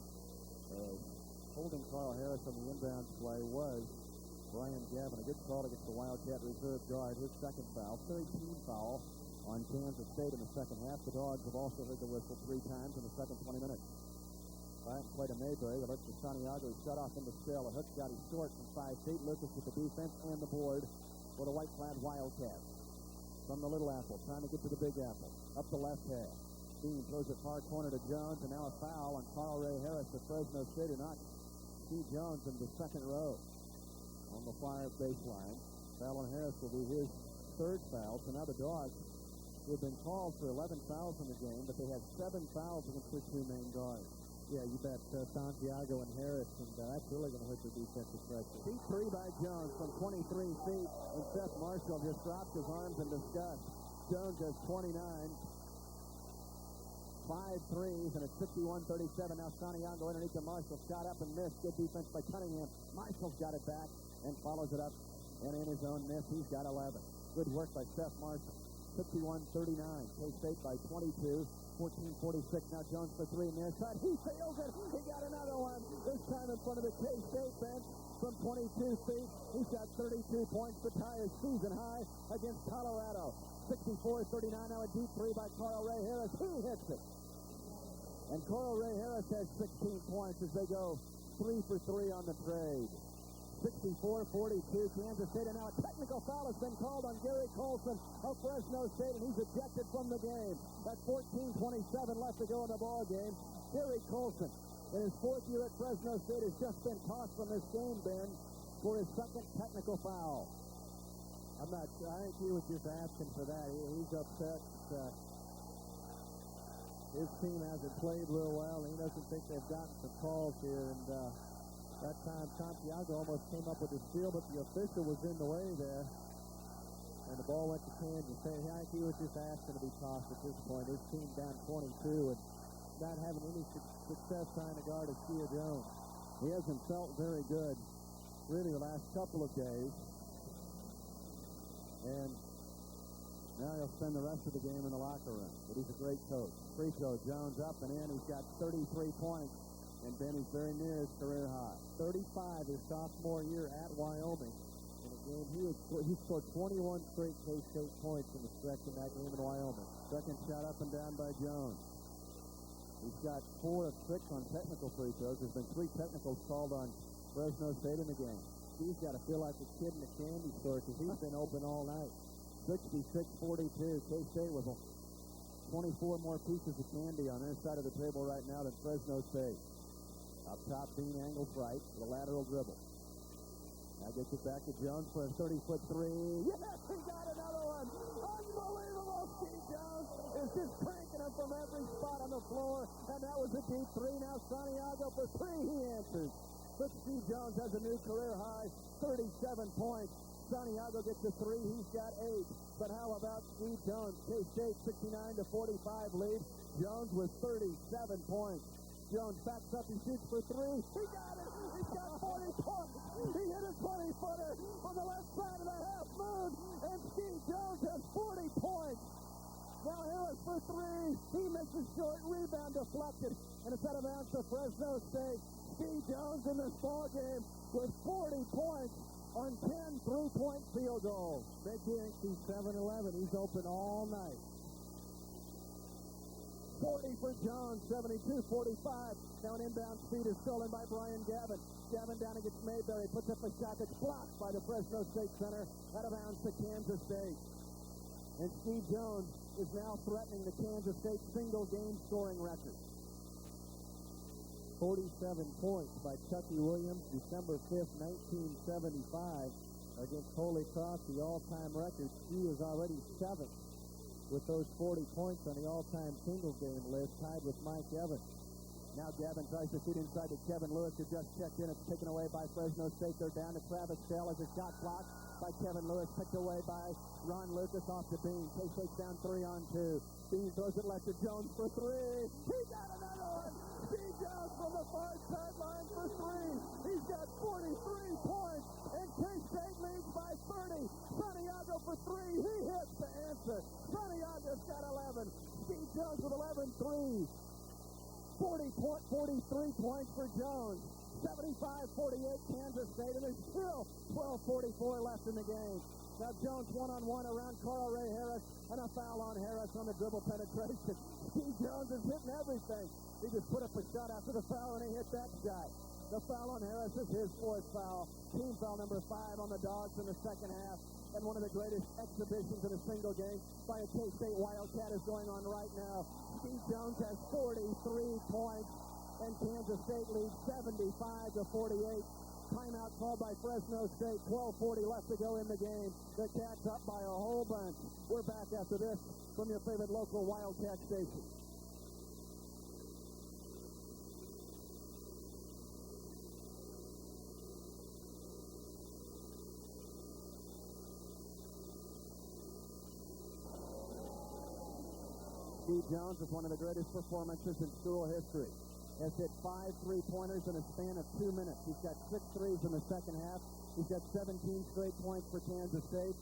Holding Carl Harris on the inbound play was Brian Gavin. A good call against the Wildcat reserve guard. His second foul. 13 foul on Kansas State in the second half. The Dogs have also heard the whistle 3 times in the second 20 minutes. Bryant play to Mayberry. The look to Santiago. He shut off into Stell. A hook got him short from 5 feet. Lucas with the defense and the board for the white-clad Wildcats. From the Little Apple, trying to get to the Big Apple. Up the left half. Dean throws it far corner to Jones, and now a foul on Carl Ray Harris of Fresno State, who knocked Steve Jones into the second row on the far baseline. Foul on Harris will be his 3rd foul. So now the Dogs, who have been called for 11 fouls in the game, but they have 7 fouls against their 2 main guards. Yeah, you bet. Santiago and Harris, and that's really going to hurt their defensive pressure. Deep three by Jones from 23 feet, and Seth Marshall just drops his arms in disgust. Jones has 29. 5 threes, and it's 61-37. Now Santiago underneath the Marshall. Shot up and missed. Good defense by Cunningham. Marshall's got it back and follows it up. And in his own miss, he's got 11. Good work by Seth Marshall. 61-39. K-State by 22. 14-46. Now Jones for three near side. He fails it. He got another one. This time in front of the K-State bench from 22 feet. He's got 32 points to tie his season high against Colorado. 64-39. Now a deep three by Carl Ray Harris. He hits it. And Carl Ray Harris has 16 points as they go 3 for 3 on the trade. 64-42, Kansas State, and now a technical foul has been called on Gary Colson of Fresno State, and he's ejected from the game. That's 14:27 left to go in the ball game. Gary Colson, in his fourth year at Fresno State, has just been tossed from this game, Ben, for his second technical foul. I'm not sure. I think he was just asking for that. He's upset. His team hasn't played real well, and he doesn't think they've gotten some calls here. And that time, Santiago almost came up with a steal, but the official was in the way there. And the ball went to Kansas State. I think he was just asking to be tossed at this point. His team down 22 and not having any success trying to guard Askia Jones. He hasn't felt very good, really, the last couple of days. And now he'll spend the rest of the game in the locker room. But he's a great coach. Free throw, Jones up and in. He's got 33 points. And Ben is very near his career high. 35 his sophomore year at Wyoming. In a game, he scored 21 straight K-State points in the stretch in that game in Wyoming. Second shot up and down by Jones. He's got 4 of 6 on technical free throws. There's been 3 technicals called on Fresno State in the game. He's got to feel like a kid in a candy store because he's been open all night. 66-42. K-State with 24 more pieces of candy on their side of the table right now than Fresno State. Up top, Bean angles right, the lateral dribble. Now gets it back to Jones for a 30-foot three. Yes, he got another one. Unbelievable. Steve Jones is just cranking him from every spot on the floor. And that was a deep three. Now Santiago for 3. He answers. But Steve Jones has a new career high, 37 points. Santiago gets a 3. He's got 8. But how about Steve Jones? K-State 69-45 lead. Jones with 37 points. Jones backs up, he shoots for 3. He got it! He's got 40 points! He hit a 20-footer on the left side of the half moon, and Steve Jones has 40 points! Now Harris for 3. He misses short, rebound deflected, and it's out of bounds to Fresno State. Steve Jones in this ball game with 40 points on 10 3-point field goals. Big Yanks, he's 7-11. He's open all night. 40 for Jones, 72-45. Now an inbound speed is stolen by Brian Gavin. Gavin down against Mayberry, puts up a shot that's blocked by the Fresno State center. Out of bounds to Kansas State. And Steve Jones is now threatening the Kansas State single-game scoring record. 47 points by Chucky Williams, December 5th, 1975, against Holy Cross, the all-time record. He is already 7th with those 40 points on the all-time single-game list, tied with Mike Evans. Now Gavin tries to feed inside to Kevin Lewis, who just checked in. It's taken away by Fresno State. They're down to Travis Shell as a shot blocked by Kevin Lewis, picked away by Ron Lucas off the Bean. K-State's down 3-on-2. Bean throws it left to Jones for 3. He got another one. Steve Jones from the far sideline for 3. He's got 43 points, and K-State leads by 30. Santiago for 3. He hits the answer. Santiago's got 11. Steve Jones with 11 threes. 43 points for Jones. 75-48 Kansas State, and there's still 12:44 left in the game. Now Jones one-on-one around Carl Ray Harris, and a foul on Harris on the dribble penetration. Steve Jones is hitting everything. He just put up a shot after the foul, and he hit that shot. The foul on Harris is his 4th foul. Team foul number 5 on the Dogs in the second half. And one of the greatest exhibitions in a single game by a K-State Wildcat is going on right now. Steve Jones has 43 points, and Kansas State leads 75-48. Timeout called by Fresno State. 12:40 left to go in the game. The Cats up by a whole bunch. We're back after this from your favorite local Wildcat station. Steve Jones with one of the greatest performances in school history. Has hit 5 3-pointers in a span of 2 minutes. He's got 6 threes in the second half. He's got 17 straight points for Kansas State.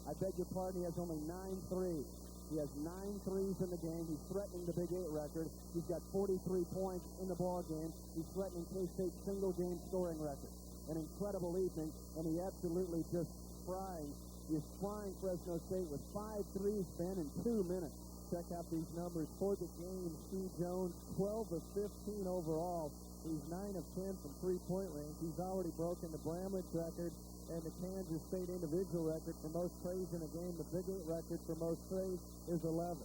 I beg your pardon, he has only 9 threes. He has 9 threes in the game. He's threatening the Big 8 record. He's got 43 points in the ball game. He's threatening K-State's single-game scoring record. An incredible evening, and he absolutely just frying. He is frying Fresno State with 5 threes, Ben, in 2 minutes. Check out these numbers for the game. Steve Jones, 12 of 15 overall. He's 9 of 10 from three-point range. He's already broken the Bramlage record and the Kansas State individual record for most trays in a game. The Big 8 record for most trays is 11.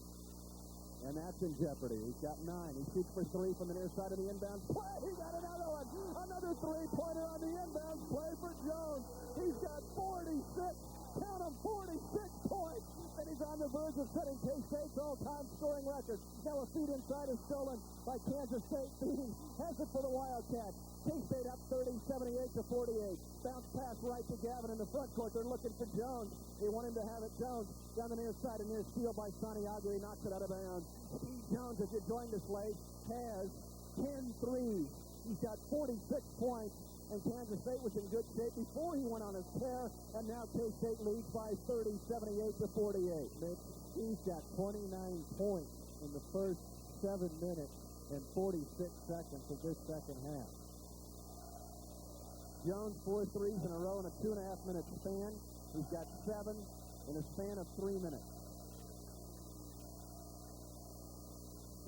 And that's in jeopardy. He's got 9. He shoots for 3 from the near side of the inbounds play. He got another one. Another three-pointer on the inbounds play for Jones. He's got 46. Count him, 46 points. And he's on the verge of setting K-State's all-time scoring record. Now a feed inside is stolen by Kansas State. Beating has it for the Wildcats. K-State up 30, 78-48. Bounce pass right to Gavin in the front court. They're looking for Jones. They want him to have it. Jones down the near side, and near steal by Santiago. He knocks it out of bounds. Steve Jones, as you join this late, has 10 threes. He's got 46 points. And Kansas State was in good shape before he went on his tear, and now K-State leads by 30, 78-48. Mitch, he's got 29 points in the first 7 minutes and 46 seconds of this second half. Jones 4 threes in a row in a 2.5-minute span. He's got 7 in a span of 3 minutes.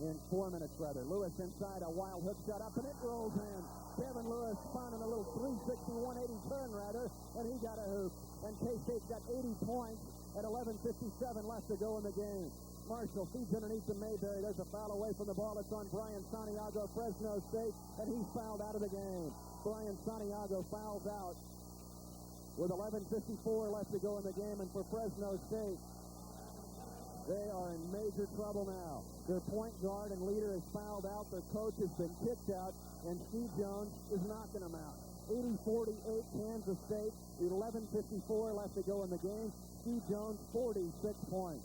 In 4 minutes, rather. Lewis inside, a wild hook shot up, and it rolls in. Kevin Lewis found a little 360-180 turn, rather, and he got a hoop. And K-State's got 80 points at 11:57 left to go in the game. Marshall feeds underneath to Mayberry. There's a foul away from the ball. It's on Brian Santiago, Fresno State, and he's fouled out of the game. Brian Santiago fouls out with 11:54 left to go in the game, and for Fresno State, they are in major trouble now. Their point guard and leader is fouled out. Their coach has been kicked out, and Steve Jones is knocking them out. 80-48 Kansas State. 11:54 left to go in the game. Steve Jones, 46 points.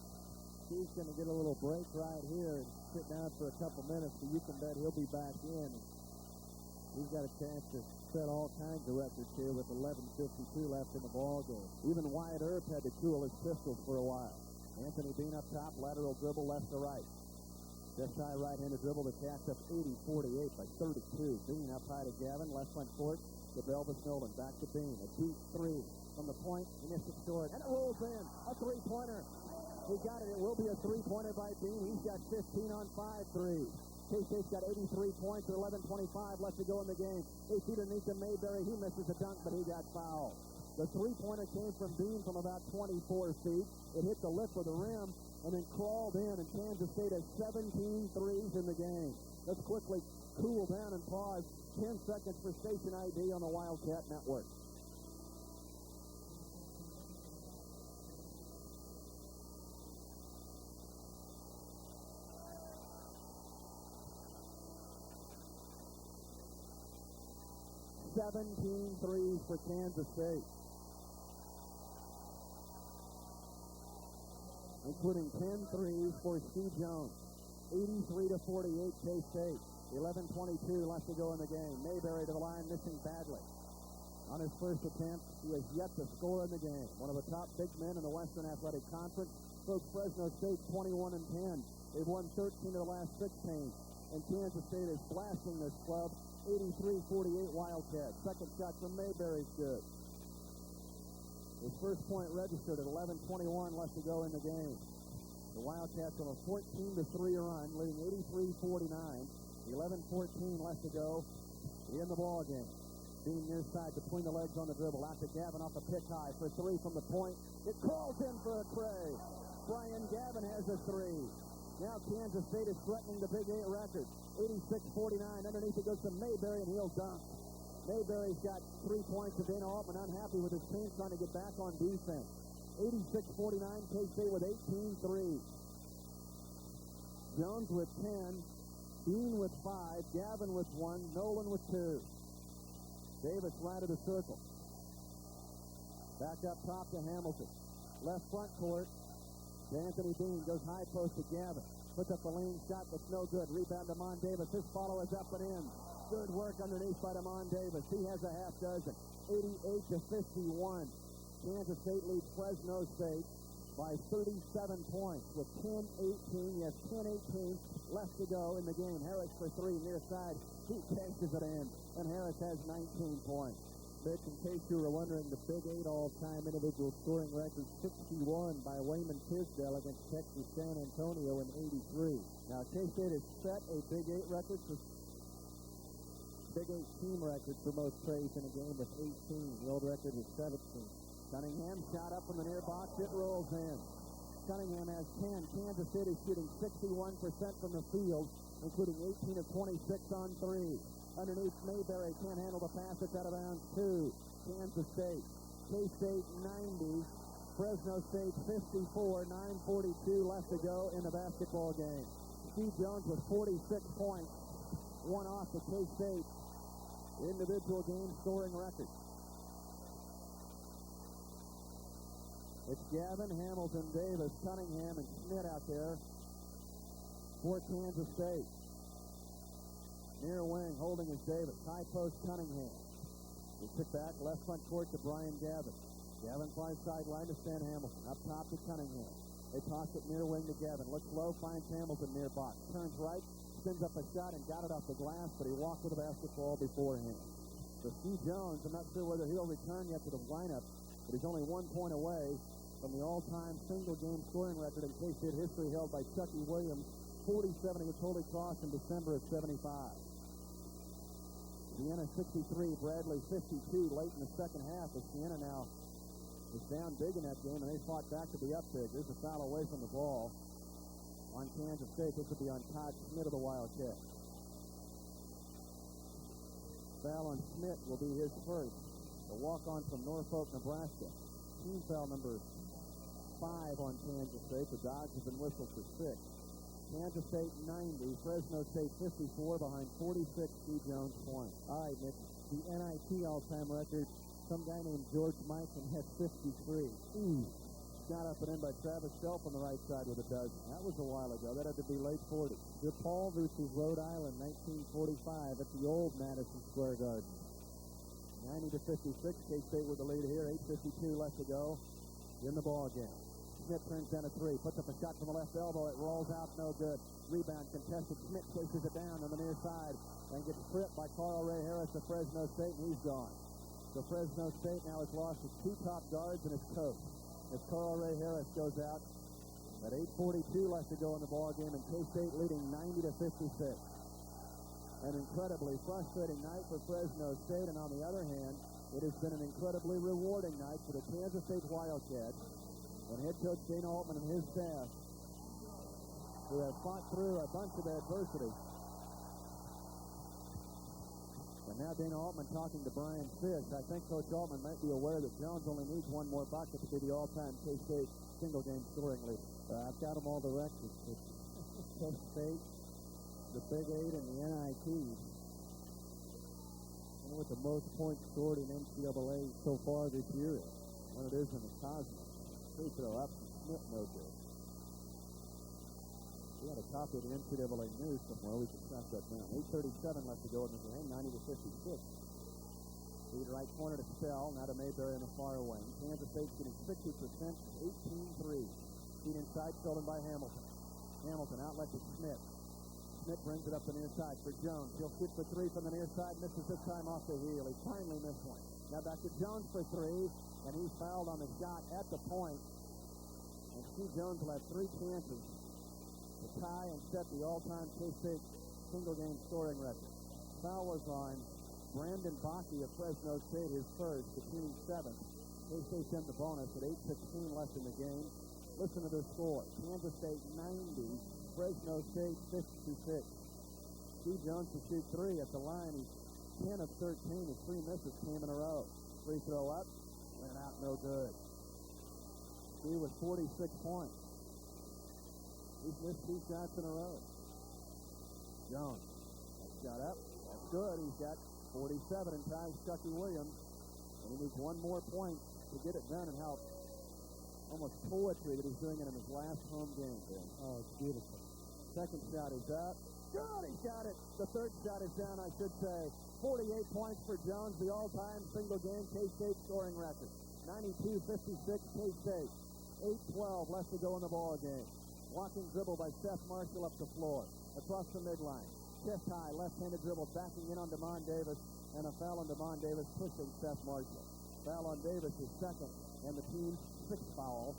He's going to get a little break right here and sit down for a couple minutes, but you can bet he'll be back in. He's got a chance to set all kinds of records here with 11:52 left in the ball game. Even Wyatt Earp had to cool his pistols for a while. Anthony Bean up top, lateral dribble left to right. Just high right-handed dribble to catch up 80-48 by 32. Bean up high to Gavin, left front court to Belvis Nolan. Back to Bean. A deep 3 from the point. He missed it short, and it rolls in. A three-pointer. He got it. It will be a three-pointer by Bean. He's got 15 on 5 threes. K-State's got 83 points at 11:25 left to go in the game. They feed underneath to Mayberry. He misses a dunk, but he got fouled. The three-pointer came from Bean from about 24 feet. It hit the lip of the rim and then crawled in, and Kansas State has 17 threes in the game. Let's quickly cool down and pause. 10 seconds for station ID on the Wildcat Network. Seventeen threes for Kansas State, including 10 threes for Steve Jones. 83-48 K-State. 11:22 left to go in the game. Mayberry to the line, missing badly. On his first attempt, he has yet to score in the game. One of the top big men in the Western Athletic Conference. Folks, Fresno State 21-10. They've won 13 of the last 16. And Kansas State is blasting this club. 83-48 Wildcats. Second shot from Mayberry is good. His first point registered at 11:21 left to go in the game. The Wildcats on a 14-3 run, leading 83-49. 11:14 left to go in the ball game. Being near side between the legs on the dribble. Out to Gavin off the pick high for 3 from the point. It crawls in for a tray. Brian Gavin has a 3. Now Kansas State is threatening the Big 8 record. 86-49. Underneath it goes to Mayberry, and he'll dunk. Mayberry's got 3 points. Dana Altman unhappy with his team trying to get back on defense. 86-49. K-State with 18 threes. Jones with 10. Bean with 5. Gavin with 1. Nolan with 2. Davis right of the circle. Back up top to Hamilton. Left front court. Anthony Bean goes high post to Gavin. Puts up the lean shot, that's no good. Rebound to Mon Davis. His follow is up and in. Good work underneath by Demond Davis. He has a half dozen. 88-51. Kansas State leads Fresno State by 37 points with 10-18. Yes, 10-18 left to go in the game. Harris for three near side. He cashes it in, and Harris has 19 points. Mitch, in case you were wondering, the Big 8 all-time individual scoring record, 61 by Wayman Tisdale against Texas San Antonio in 83. Now, K-State has set a Big 8 record for Big 8 team record for most praise in a game with 18. The old record is 17. Cunningham shot up from the near box. It rolls in. Cunningham has 10. Kansas City shooting 61% from the field, including 18 of 26 on three. Underneath, Mayberry can't handle the pass. It's out of bounds. 2. Kansas State. K-State 90. Fresno State 54. 9:42 left to go in the basketball game. Steve Jones with 46 points. One off the K-State individual game scoring record. It's Gavin, Hamilton, Davis, Cunningham, and Schmidt out there for Kansas State. Near wing, holding is Davis. High post, Cunningham. He took back, left front court to Brian Gavin. Gavin flies sideline to Stan Hamilton. Up top to Cunningham. They toss it near wing to Gavin. Looks low, finds Hamilton near box. Turns right, spins up a shot and got it off the glass, but he walked with the basketball beforehand. So Steve Jones, I'm not sure whether he'll return yet to the lineup, but he's only 1 point away from the all-time single-game scoring record in K-State history held by Chucky Williams, 47 against Holy Cross in December of 75. Siena 63, Bradley 52 late in the second half, as Siena now is down big in that game, and they fought back to be up big. There's a foul away from the ball on Kansas State. This will be on Todd Schmidt of the Wildcats. Foul on Schmidt will be his first. The walk-on from Norfolk, Nebraska. Team foul number 5 on Kansas State. The Dogs have been whistled for 6. Kansas State 90, Fresno State 54 behind 46 Steve Jones points. All right, Nick. The NIT all-time record, some guy named George Mikan has 53. Shot up and in by Travis Shelf on the right side with a dozen. That was a while ago. That had to be late 40s. DePaul versus Rhode Island, 1945 at the old Madison Square Garden. 90-56. K-State with the lead here. 8:52 left to go in the ball game. Schmidt turns down a three. Puts up a shot from the left elbow. It rolls out. No good. Rebound contested. Schmidt chases it down on the near side and gets tripped by Carl Ray Harris of Fresno State, and he's gone. So Fresno State now has lost its 2 top guards and its coach, as Carl Ray Harris goes out at 8:42 left to go in the ball game, and K-State leading 90-56. An incredibly frustrating night for Fresno State, and on the other hand, it has been an incredibly rewarding night for the Kansas State Wildcats and head coach Dana Altman and his staff, who have fought through a bunch of adversity. And now Dana Altman talking to Brian Fish. I think Coach Altman might be aware that Jones only needs one more bucket to be the all-time K-State single-game scoring leader. I've got them all the records. K-State, the Big 8, and the NIT. And with the most points scored in NCAA so far this year. When it is in the Cosmos. Free throw up. Schmidt, no good. We had a copy of the NCAA news somewhere. We can track that down. 8:37 left to go in the game. 90-56. Lead right corner to Spell. Now to Mayberry in the far wing. Kansas State's getting 60%. 18-3. Feet inside, stolen by Hamilton. Hamilton outlet to Schmidt. Schmidt brings it up the near side for Jones. He'll shoot for 3 from the near side. Misses this time off the heel. He finally missed one. Now back to Jones for 3. And he's fouled on the shot at the point. And Steve Jones will have 3 chances to tie and set the all-time K-State single-game scoring record. Foul was on Brandon Bakke of Fresno State, his first, the team's 7th. K-State's in the bonus at 8:16 left in the game. Listen to their score. Kansas State 90, Fresno State 56. Steve Jones to shoot 3 at the line. He's 10 of 13. His 3 misses came in a row. Free throw up. Went out, no good. Steve with 46 points. He's missed 2 shots in a row. Jones. Shot up. That's good. He's got 47 and ties Chucky Williams. And he needs 1 more point to get it done, and how almost poetry that he's doing it in his last home game. Oh, it's beautiful. Second shot is up. Good, he's got it. The third shot is down, I should say. 48 points for Jones, the all-time single-game K-State scoring record. 92-56 K-State. 8:12 left to go in the ball game. Walking dribble by Seth Marshall up the floor. Across the midline. Chest high, left-handed dribble, backing in on Damon Davis, and a foul on Damon Davis, pushing Seth Marshall. Foul on Davis is second, and the team's sixth foul.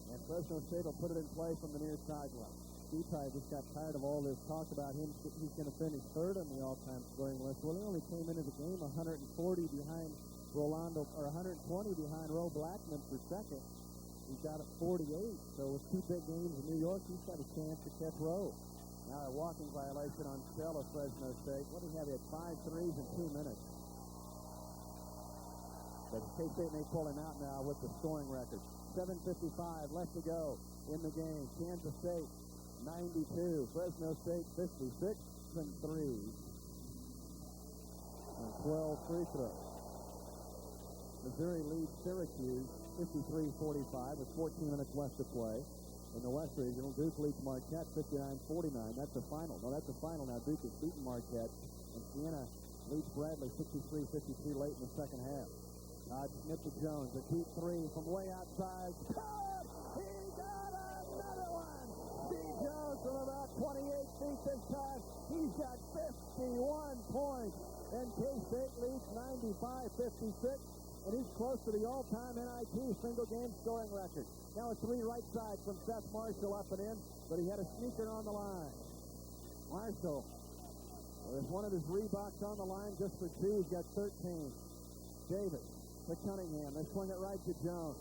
And Fresno State will put it in play from the near sideline. Steve probably just got tired of all this talk about him. He's going to finish third on the all-time scoring list. Well, he only came into the game 140 behind Rolando, or 120 behind Roe Blackman for second. He's got it 48. So with two big games in New York, he's got a chance to catch Roe. Now a walking violation on Stell of Fresno State. What do you have? He had 5 threes in 2 minutes. But K-State may pull him out now with the scoring record. 7:55 left to go in the game. Kansas State 92, Fresno State 56 and 3, and 12 free throws. Missouri leads Syracuse 53-45 with 14 minutes left to play. In the West Regional, Duke leads Marquette 59-49. That's the final. No, that's the final now. Duke has beaten Marquette, and Siena leads Bradley 63-52 late in the second half. Smith to Jones, a deep three from way outside. He got another one! Steve Jones from about 28 feet this time. He's got 51 points, and K-State leads 95-56, and he's close to the all-time NIT single-game scoring record. Now a three right side from Seth Marshall up and in, but he had a sneaker on the line. Marshall, with one of his Reeboks on the line just for two, he's got 13. Davis to Cunningham. They swing it right to Jones.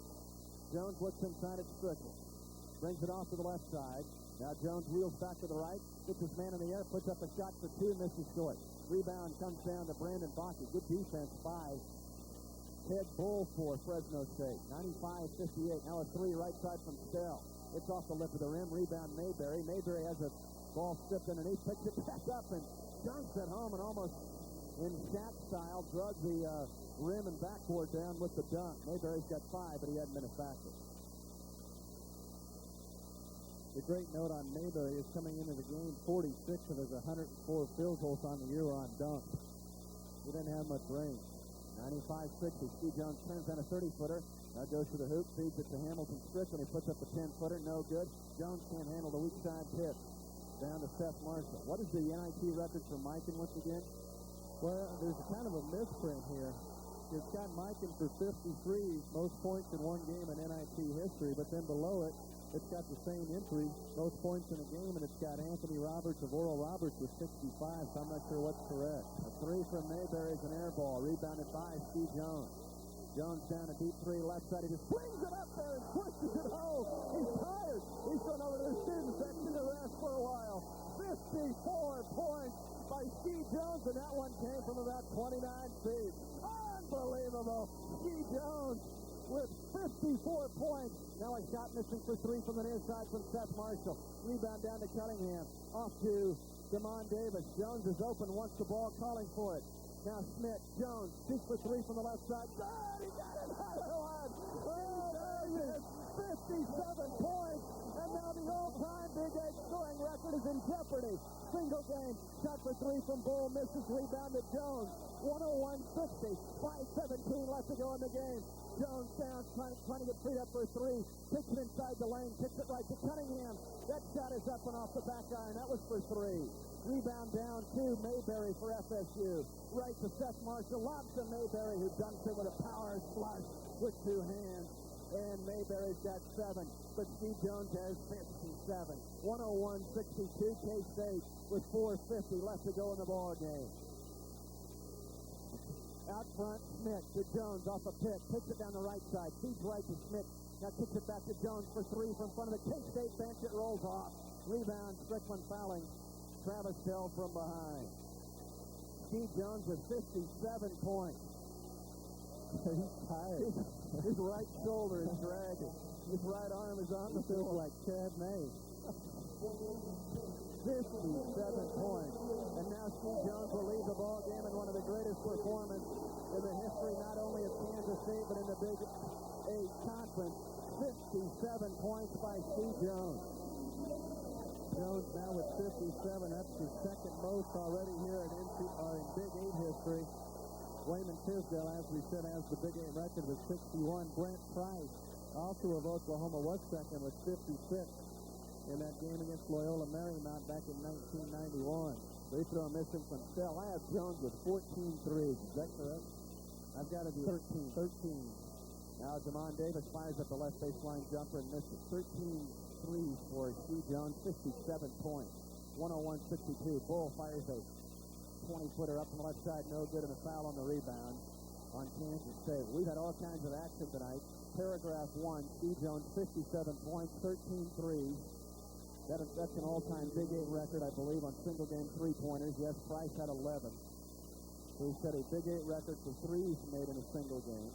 Jones looks inside at Strickland. Brings it off to the left side. Now Jones wheels back to the right. Gets his man in the air. Puts up a shot for two. Misses short. Rebound comes down to Brandon Bakke. Good defense by Ted Bull for Fresno State. 95-58. Now a three right side from Stell. It's off the lip of the rim. Rebound Mayberry. Mayberry has a ball stripped underneath. Picks it back up and dunks it home and almost in Shaq style drug the rim and backboard down with the dunk. Mayberry's got 5, but he hadn't been a factor. The great note on Mayberry is coming into the game, 46 of his 104 field goals on the year on dunks. He didn't have much range. 95-60. Steve Jones turns on a 30-footer. Now goes to the hoop, feeds it to Hamilton Strickland. He puts up a 10-footer. No good. Jones can't handle the weak side tip. Down to Seth Marshall. What is the NIT record for Mikan once again? Well, there's kind of a misprint here. It's got Mikan for 53, most points in one game in NIT history, but then below it, it's got the same entry, most points in a game, and it's got Anthony Roberts of Oral Roberts with 65, so I'm not sure what's correct. A three from Mayberry is an air ball, rebounded by Steve Jones. Jones down a deep three, left side. He just flings it up there and pushes it home. He's tired. He's going over to the student section to rest for a while. 54 points by Steve Jones, and that one came from about 29 feet. Unbelievable. Steve Jones with 54 points. Now a shot missing for three from the near side from Seth Marshall. Rebound down to Cunningham. Off to Damon Davis. Jones is open, wants the ball, calling for it. Now Smith, Jones, shoots for three from the left side. God, he got another one. Oh, there it is. 57 points. And now the all-time Big 8 scoring record is in jeopardy. Single game. Shot for three from Bull. Misses. Rebound to Jones. 101-60. 5:17 left to go in the game. Jones down, trying to get freed up for a three. Kicks it inside the lane. Kicks it right to Cunningham. That shot is up and off the back iron. That was for three. Rebound down to Mayberry for FSU. Right to Seth Marshall. Lobs to Mayberry, who dunks it with a power flush with two hands. And Mayberry's got 7, but Steve Jones has 57. 101-62 K-State with 4:50 left to go in the ball game. Out front, Smith to Jones off a pick. Picks it down the right side. Feeds right to Smith. Now kicks it back to Jones for three from front of the K-State bench. It rolls off. Rebound, Strickland fouling. Travis Tell from behind. Steve Jones with 57 points. He's tired. His right shoulder is dragging. His right arm is on the floor. Like Chad May. 57 points. And now Steve Jones will lead the ball game in one of the greatest performances in the history not only of Kansas State but in the Big 8 Conference. 57 points by Steve Jones. Jones now with 57. That's the second most already here in Big 8 history. Wayman Tisdale, as we said, has the Big 8 record with 61. Brent Price, also of Oklahoma, was second with 56 in that game against Loyola Marymount back in 1991. Free throw missing from Stell. I have Jones with 14 threes. Is that correct? I've got to be 13. 13. Now Damon Davis fires up the left baseline jumper and misses 13 threes for Askia Jones, 57 points. 101-62. Bull fires a 20-footer up from the left side, no good, and a foul on the rebound on Kansas State. We've had all kinds of action tonight. Paragraph 1, Askia Jones, 57 points, 13 threes. That's an all-time Big 8 record, I believe, on single-game three-pointers. Yes, Price had 11. So he set a Big 8 record for threes made in a single game.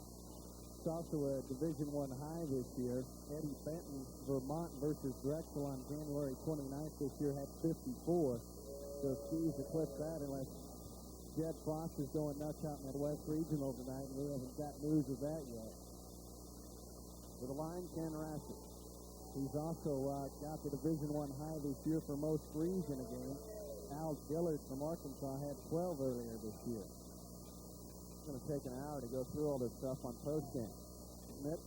It's also a Division I high this year. Eddie Benton, Vermont versus Drexel on January 29th this year had 54. So Ski's eclipsed that unless Jed Frost is going nuts out in that West Regional tonight, and we haven't got news of that yet. To the line, Ken Rassi. He's also got the Division I high this year for most threes in a game. Al Dillard from Arkansas had 12 earlier this year. It's going to take an hour to go through all this stuff on postgame. Smith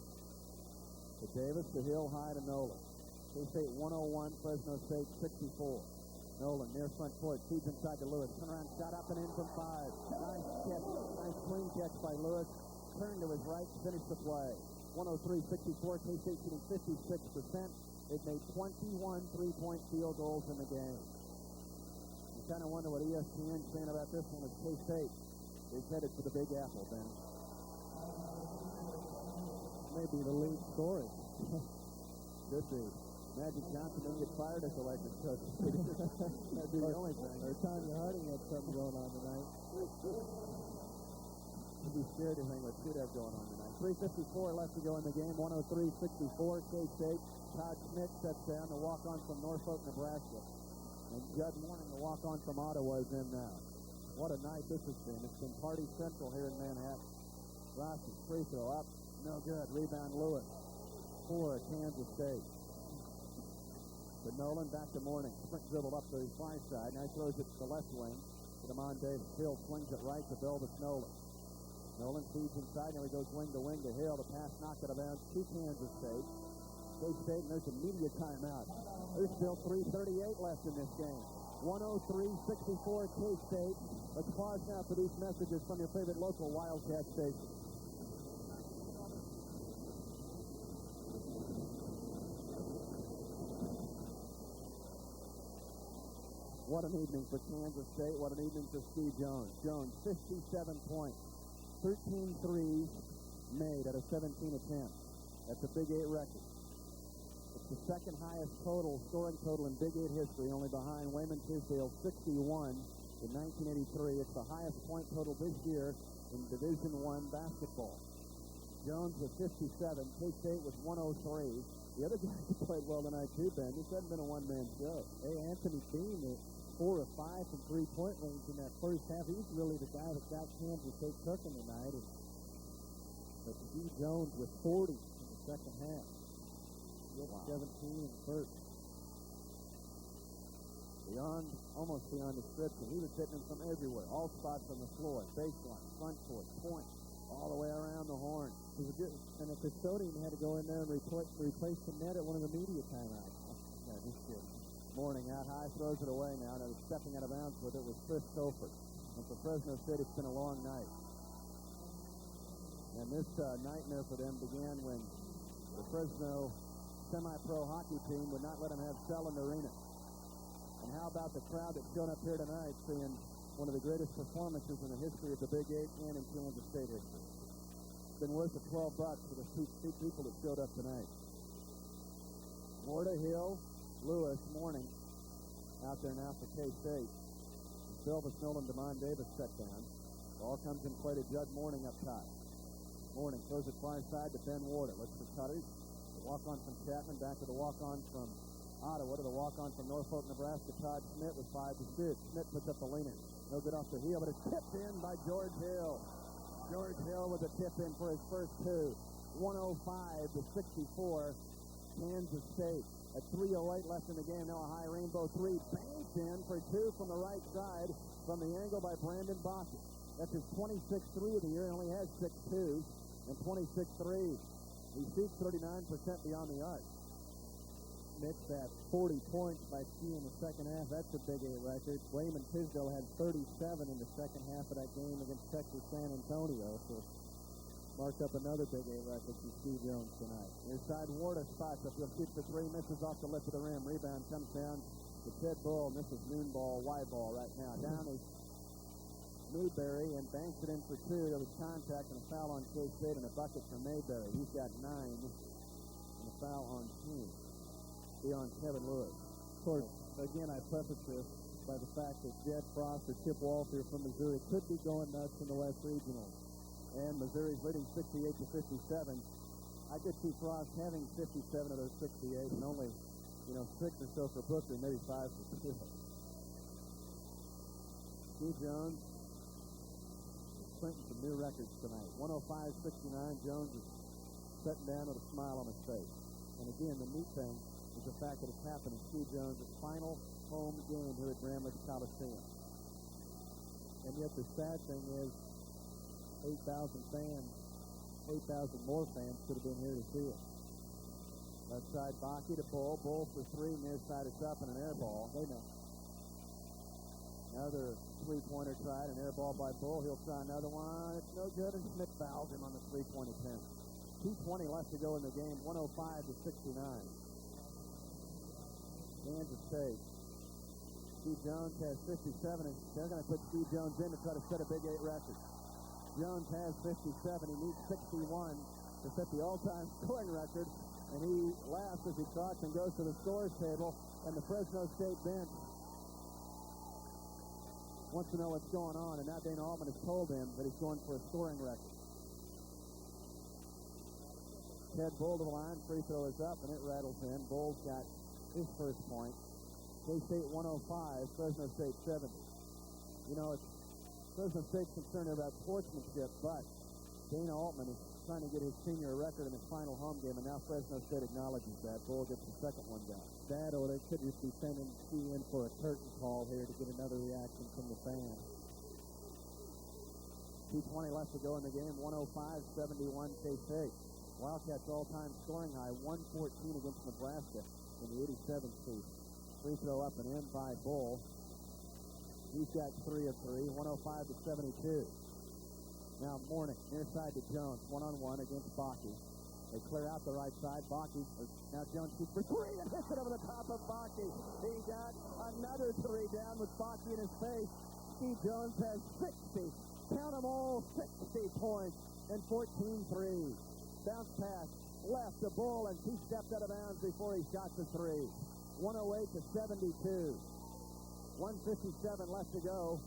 to Davis, to Hill, High to Nolan. K-State 101, Fresno State 64. Nolan near front court, feeds inside to Lewis. Turnaround shot up and in from 5. Nice catch, nice clean catch by Lewis. Turn to his right, finish the play. 103-64, K-State shooting 56%. They've made 21 three-point field goals in the game. You kind of wonder what ESPN's saying about this one as K-State is headed for the Big Apple, Ben. Maybe the lead story. Could be. Magic Johnson didn't get fired as elected coach. That'd be the only thing. Or Tanya Harding had something going on tonight. You'd be scared to think what should have going on tonight. 3:54 left to go in the game. 103-64. K-State. Todd Schmidt steps down, the walk-on from Norfolk, Nebraska. And Judd Morning, the walk-on from Ottawa, is in now. What a night this has been. It's been party central here in Manhattan. Rossi, free throw up. No good. Rebound Lewis for Kansas State. To Nolan, back to Morning. Sprint dribble up to the far side. Now he throws it to the left wing. To Damon Davis. Hill swings it right to Belvis Nolan. Nolan feeds inside. Now he goes wing to Hill. The pass knocked it around to Kansas State. K-State, and there's a media timeout. There's still 3:38 left in this game. 103-64 K-State. Let's pause now for these messages from your favorite local Wildcat station. What an evening for Kansas State. What an evening for Askia Jones. Jones, 57 points. 13 threes made out of 17 attempts. That's a Big 8 record. It's the second highest scoring total in Big 8 history, only behind Wayman Tisdale, 61 in 1983. It's the highest point total this year in Division I basketball. Jones with 57. K-State with 103. The other guys who played well tonight too, Ben. This hasn't been a one-man show. Hey, Anthony Bean is 4 of 5 from three-point range in that first half. He's really the guy that got Kansas State cooking tonight. But Askia Jones with 40 in the second half. Wow. 17 in the first. Almost beyond description. He was hitting them from everywhere. All spots on the floor. Baseline, front court, point, all the way around the horn. And the custodian had to go in there and replace the net at one of the media timeouts. Yeah, just kidding. Morning out high, throws it away now. Now stepping out of bounds with it was Chris Topher. And for Fresno State, it's been a long night. And this nightmare for them began when the Fresno semi-pro hockey team would not let them have Selland Arena. And how about the crowd that's shown up here tonight seeing one of the greatest performances in the history of the Big 8 and in Kansas State history. It's been worth the $12 for the two people that showed up tonight. Morta, Hill, Lewis, Morning out there now for K-State. Belvis Nolan, Damon Davis set down. Ball comes in play to Judd Morning up top. Morning throws it far side to Ben Warder. Looks for Cutters. The walk-on from Chapman, back to the walk-on from Ottawa, to the walk-on from Norfolk, Nebraska. Todd Schmidt with 5 to shoot. Schmidt puts up the leaner. No good off the heel, but it's tipped in by George Hill. George Hill with a tip-in for his first two. 105-64, Kansas State. at 3:08 left in the game. Now a high rainbow three. Banked in for two from the right side from the angle by Brandon Bostic. That's his 26-3 of the year. He only has 6 twos and 26 threes. He shoots 39% beyond the arc. Mixed at 40 points by Ski in the second half. That's a Big 8 record. Wayman Tisdale had 37 in the second half of that game against Texas San Antonio. So marked up another Big 8 record for Steve Jones tonight. Inside Warda spots up. He'll shoot for three. Misses off the lip of the rim. Rebound comes down to Ted Bull. And this is noon ball, wide ball right now. Down is Mayberry and banks it in for two. There was contact and a foul on K-State and a bucket for Mayberry. He's got 9 and a foul on team. On Kevin Lewis. Of course, again, I preface this by the fact that Jed Frost or Chip Walter from Missouri could be going nuts in the West Regional. And Missouri's leading 68-57. I could see Frost having 57 of those 68 and only, 6 or so for Booker, maybe 5 for Steve. Steve Jones printing some new records tonight. 105-69. Jones is sitting down with a smile on his face. And again, the neat thing is the fact that it's happened in Steve Jones' final home game here at Grambling Coliseum. And yet the sad thing is 8,000 fans, 8,000 more fans could have been here to see it. Left side, Bakke to Bull. Bull for three. Near side is up and an air ball. They know. Another three-pointer tried, an air ball by Bull. He'll try another one. It's no good, and Smith fouls him on the three-point attempt. 2:20 left to go in the game, 105-69. Kansas State. Steve Jones has 57, and they're going to put Steve Jones in to try to set a Big 8 record. Jones has 57. He needs 61 to set the all-time scoring record, and he laughs as he talks and goes to the scores table, and the Fresno State bench wants to know what's going on, and now Dana Altman has told him that he's going for a scoring record. Ted Bull to the line. Free throw is up, and it rattles in. Bull's got his first point. K-State 105, Fresno State 70. It's Fresno State's concerned about sportsmanship, but Dana Altman is trying to get his senior record in his final home game, and now Fresno State acknowledges that. Bull gets the second one down. That, or they could just be sending Ski in for a curtain call here to get another reaction from the fans. 2:20 left to go in the game, 105-71 K-State. Wildcats all-time scoring high, 114 against Nebraska in the 87th season. Free throw up and in by Bull. He's got 3 of 3, 105-72. Now Morning, near side to Jones, one-on-one against Bakke. They clear out the right side. Bakke, now Jones shoots for 3 and hits it over the top of Bakke. He got another 3 down with Bakke in his face. Steve Jones has 60. Count them all, 60 points and 14 threes. Bounce pass left to Bull, and he stepped out of bounds before he shot the 3. 108-72. 1:57 left to go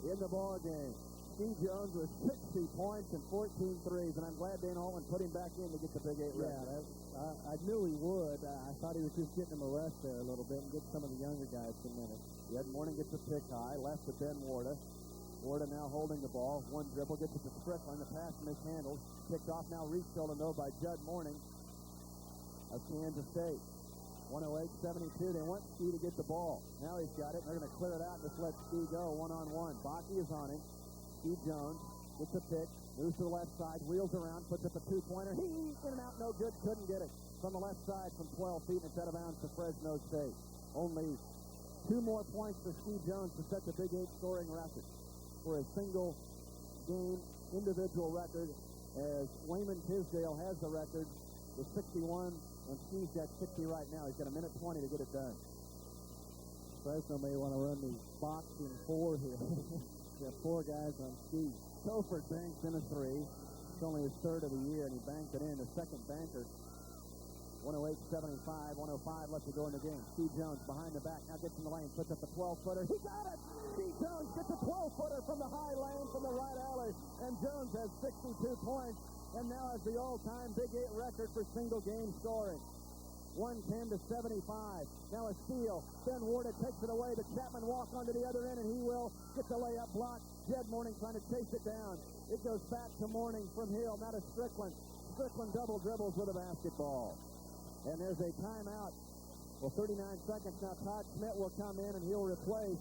in the ball game. Steve Jones with 60 points and 14 threes, and I'm glad Dana Altman put him back in to get the Big 8 record. Yeah, I knew he would. I thought he was just getting him a rest there a little bit and get some of the younger guys some minutes. Ed Morning gets a pick high, left to Ben Warda. Warda now holding the ball. One dribble, gets it to Strickland. The pass mishandled. Picked off now, restolen though by Judd Morning of Kansas State. 108-72. They want Ski to get the ball. Now he's got it. They're going to clear it out and just let Ski go one-on-one. Bakke is on him. Steve Jones gets a pick. Moves to the left side. Wheels around. Puts up a two-pointer. He's in and out. No good. Couldn't get it. From the left side from 12 feet. And it's out of bounds to Fresno State. Only 2 more points for Steve Jones to set the Big 8 scoring record for a single game individual record, as Wayman Tisdale has the record with 61, and Steve's got 60 right now. He's got a minute 20 to get it done. Fresno may want to run the boxing 4 here. Got 4 guys on Steve. Toford banks in a 3. It's only his 3rd of the year, and he banked it in. The second banker. 108-75, 105 left to go in the game. Steve Jones behind the back, now gets in the lane, puts up a 12-footer. He got it! Steve Jones gets a 12-footer from the high lane from the right alley, and Jones has 62 points, and now has the all-time Big 8 record for single-game scoring. 110-75. Now a steal. Ben Warda takes it away. The Chapman walk onto the other end, and he will get the layup blocked. Jed Morning trying to chase it down. It goes back to Morning from Hill, now to Strickland. Strickland double dribbles with a basketball. And there's a timeout Well, 39 seconds now. Todd Schmidt will come in, and he'll replace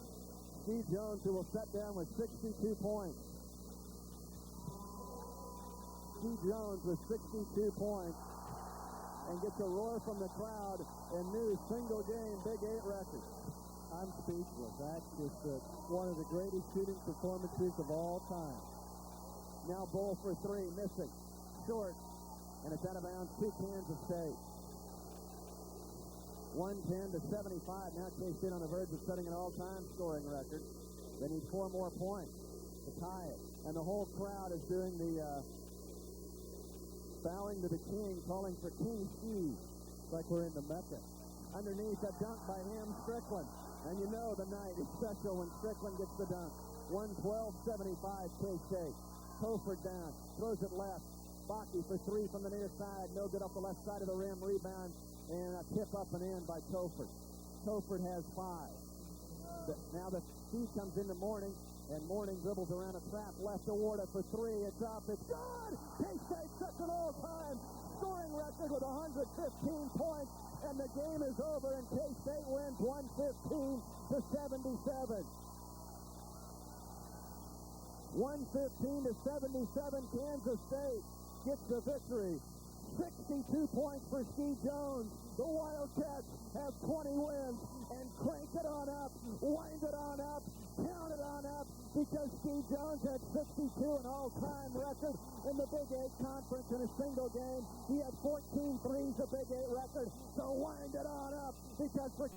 Steve Jones, who will set down with 62 points. Steve Jones with 62 points and gets a roar from the crowd and new single-game Big 8 record. I'm speechless. That's just one of the greatest shooting performances of all time. Now Bull for three, missing, short, and it's out of bounds to Kansas State. 110-75. Now K-State on the verge of setting an all-time scoring record. They need 4 more points to tie it. And the whole crowd is doing the bowing to the king, calling for King Steve. It's like we're in the Mecca. Underneath, a dunk by Ham Strickland. And you know the night is special when Strickland gets the dunk. 112-75 K-State. Tolford down, throws it left. Bakke for three from the near side. No good off the left side of the rim. Rebound and a tip up and in by Tolford. Tolford has 5. Now the feed comes into Mourning, and Mourning dribbles around a trap left to Warda for three. It's up. It's good. K-State sets an all-time scoring record with 115 points, and the game is over, and K-State wins 115-77. 115-77, Kansas State gets the victory. 62 points for Steve Jones. The Wildcats have 20 wins, and crank it on up, wind it on up, count it on up, because Steve Jones had 62, an all-time record in the Big 8 Conference in a single game. He had 14 threes, a Big 8 record, so wind it on up, because for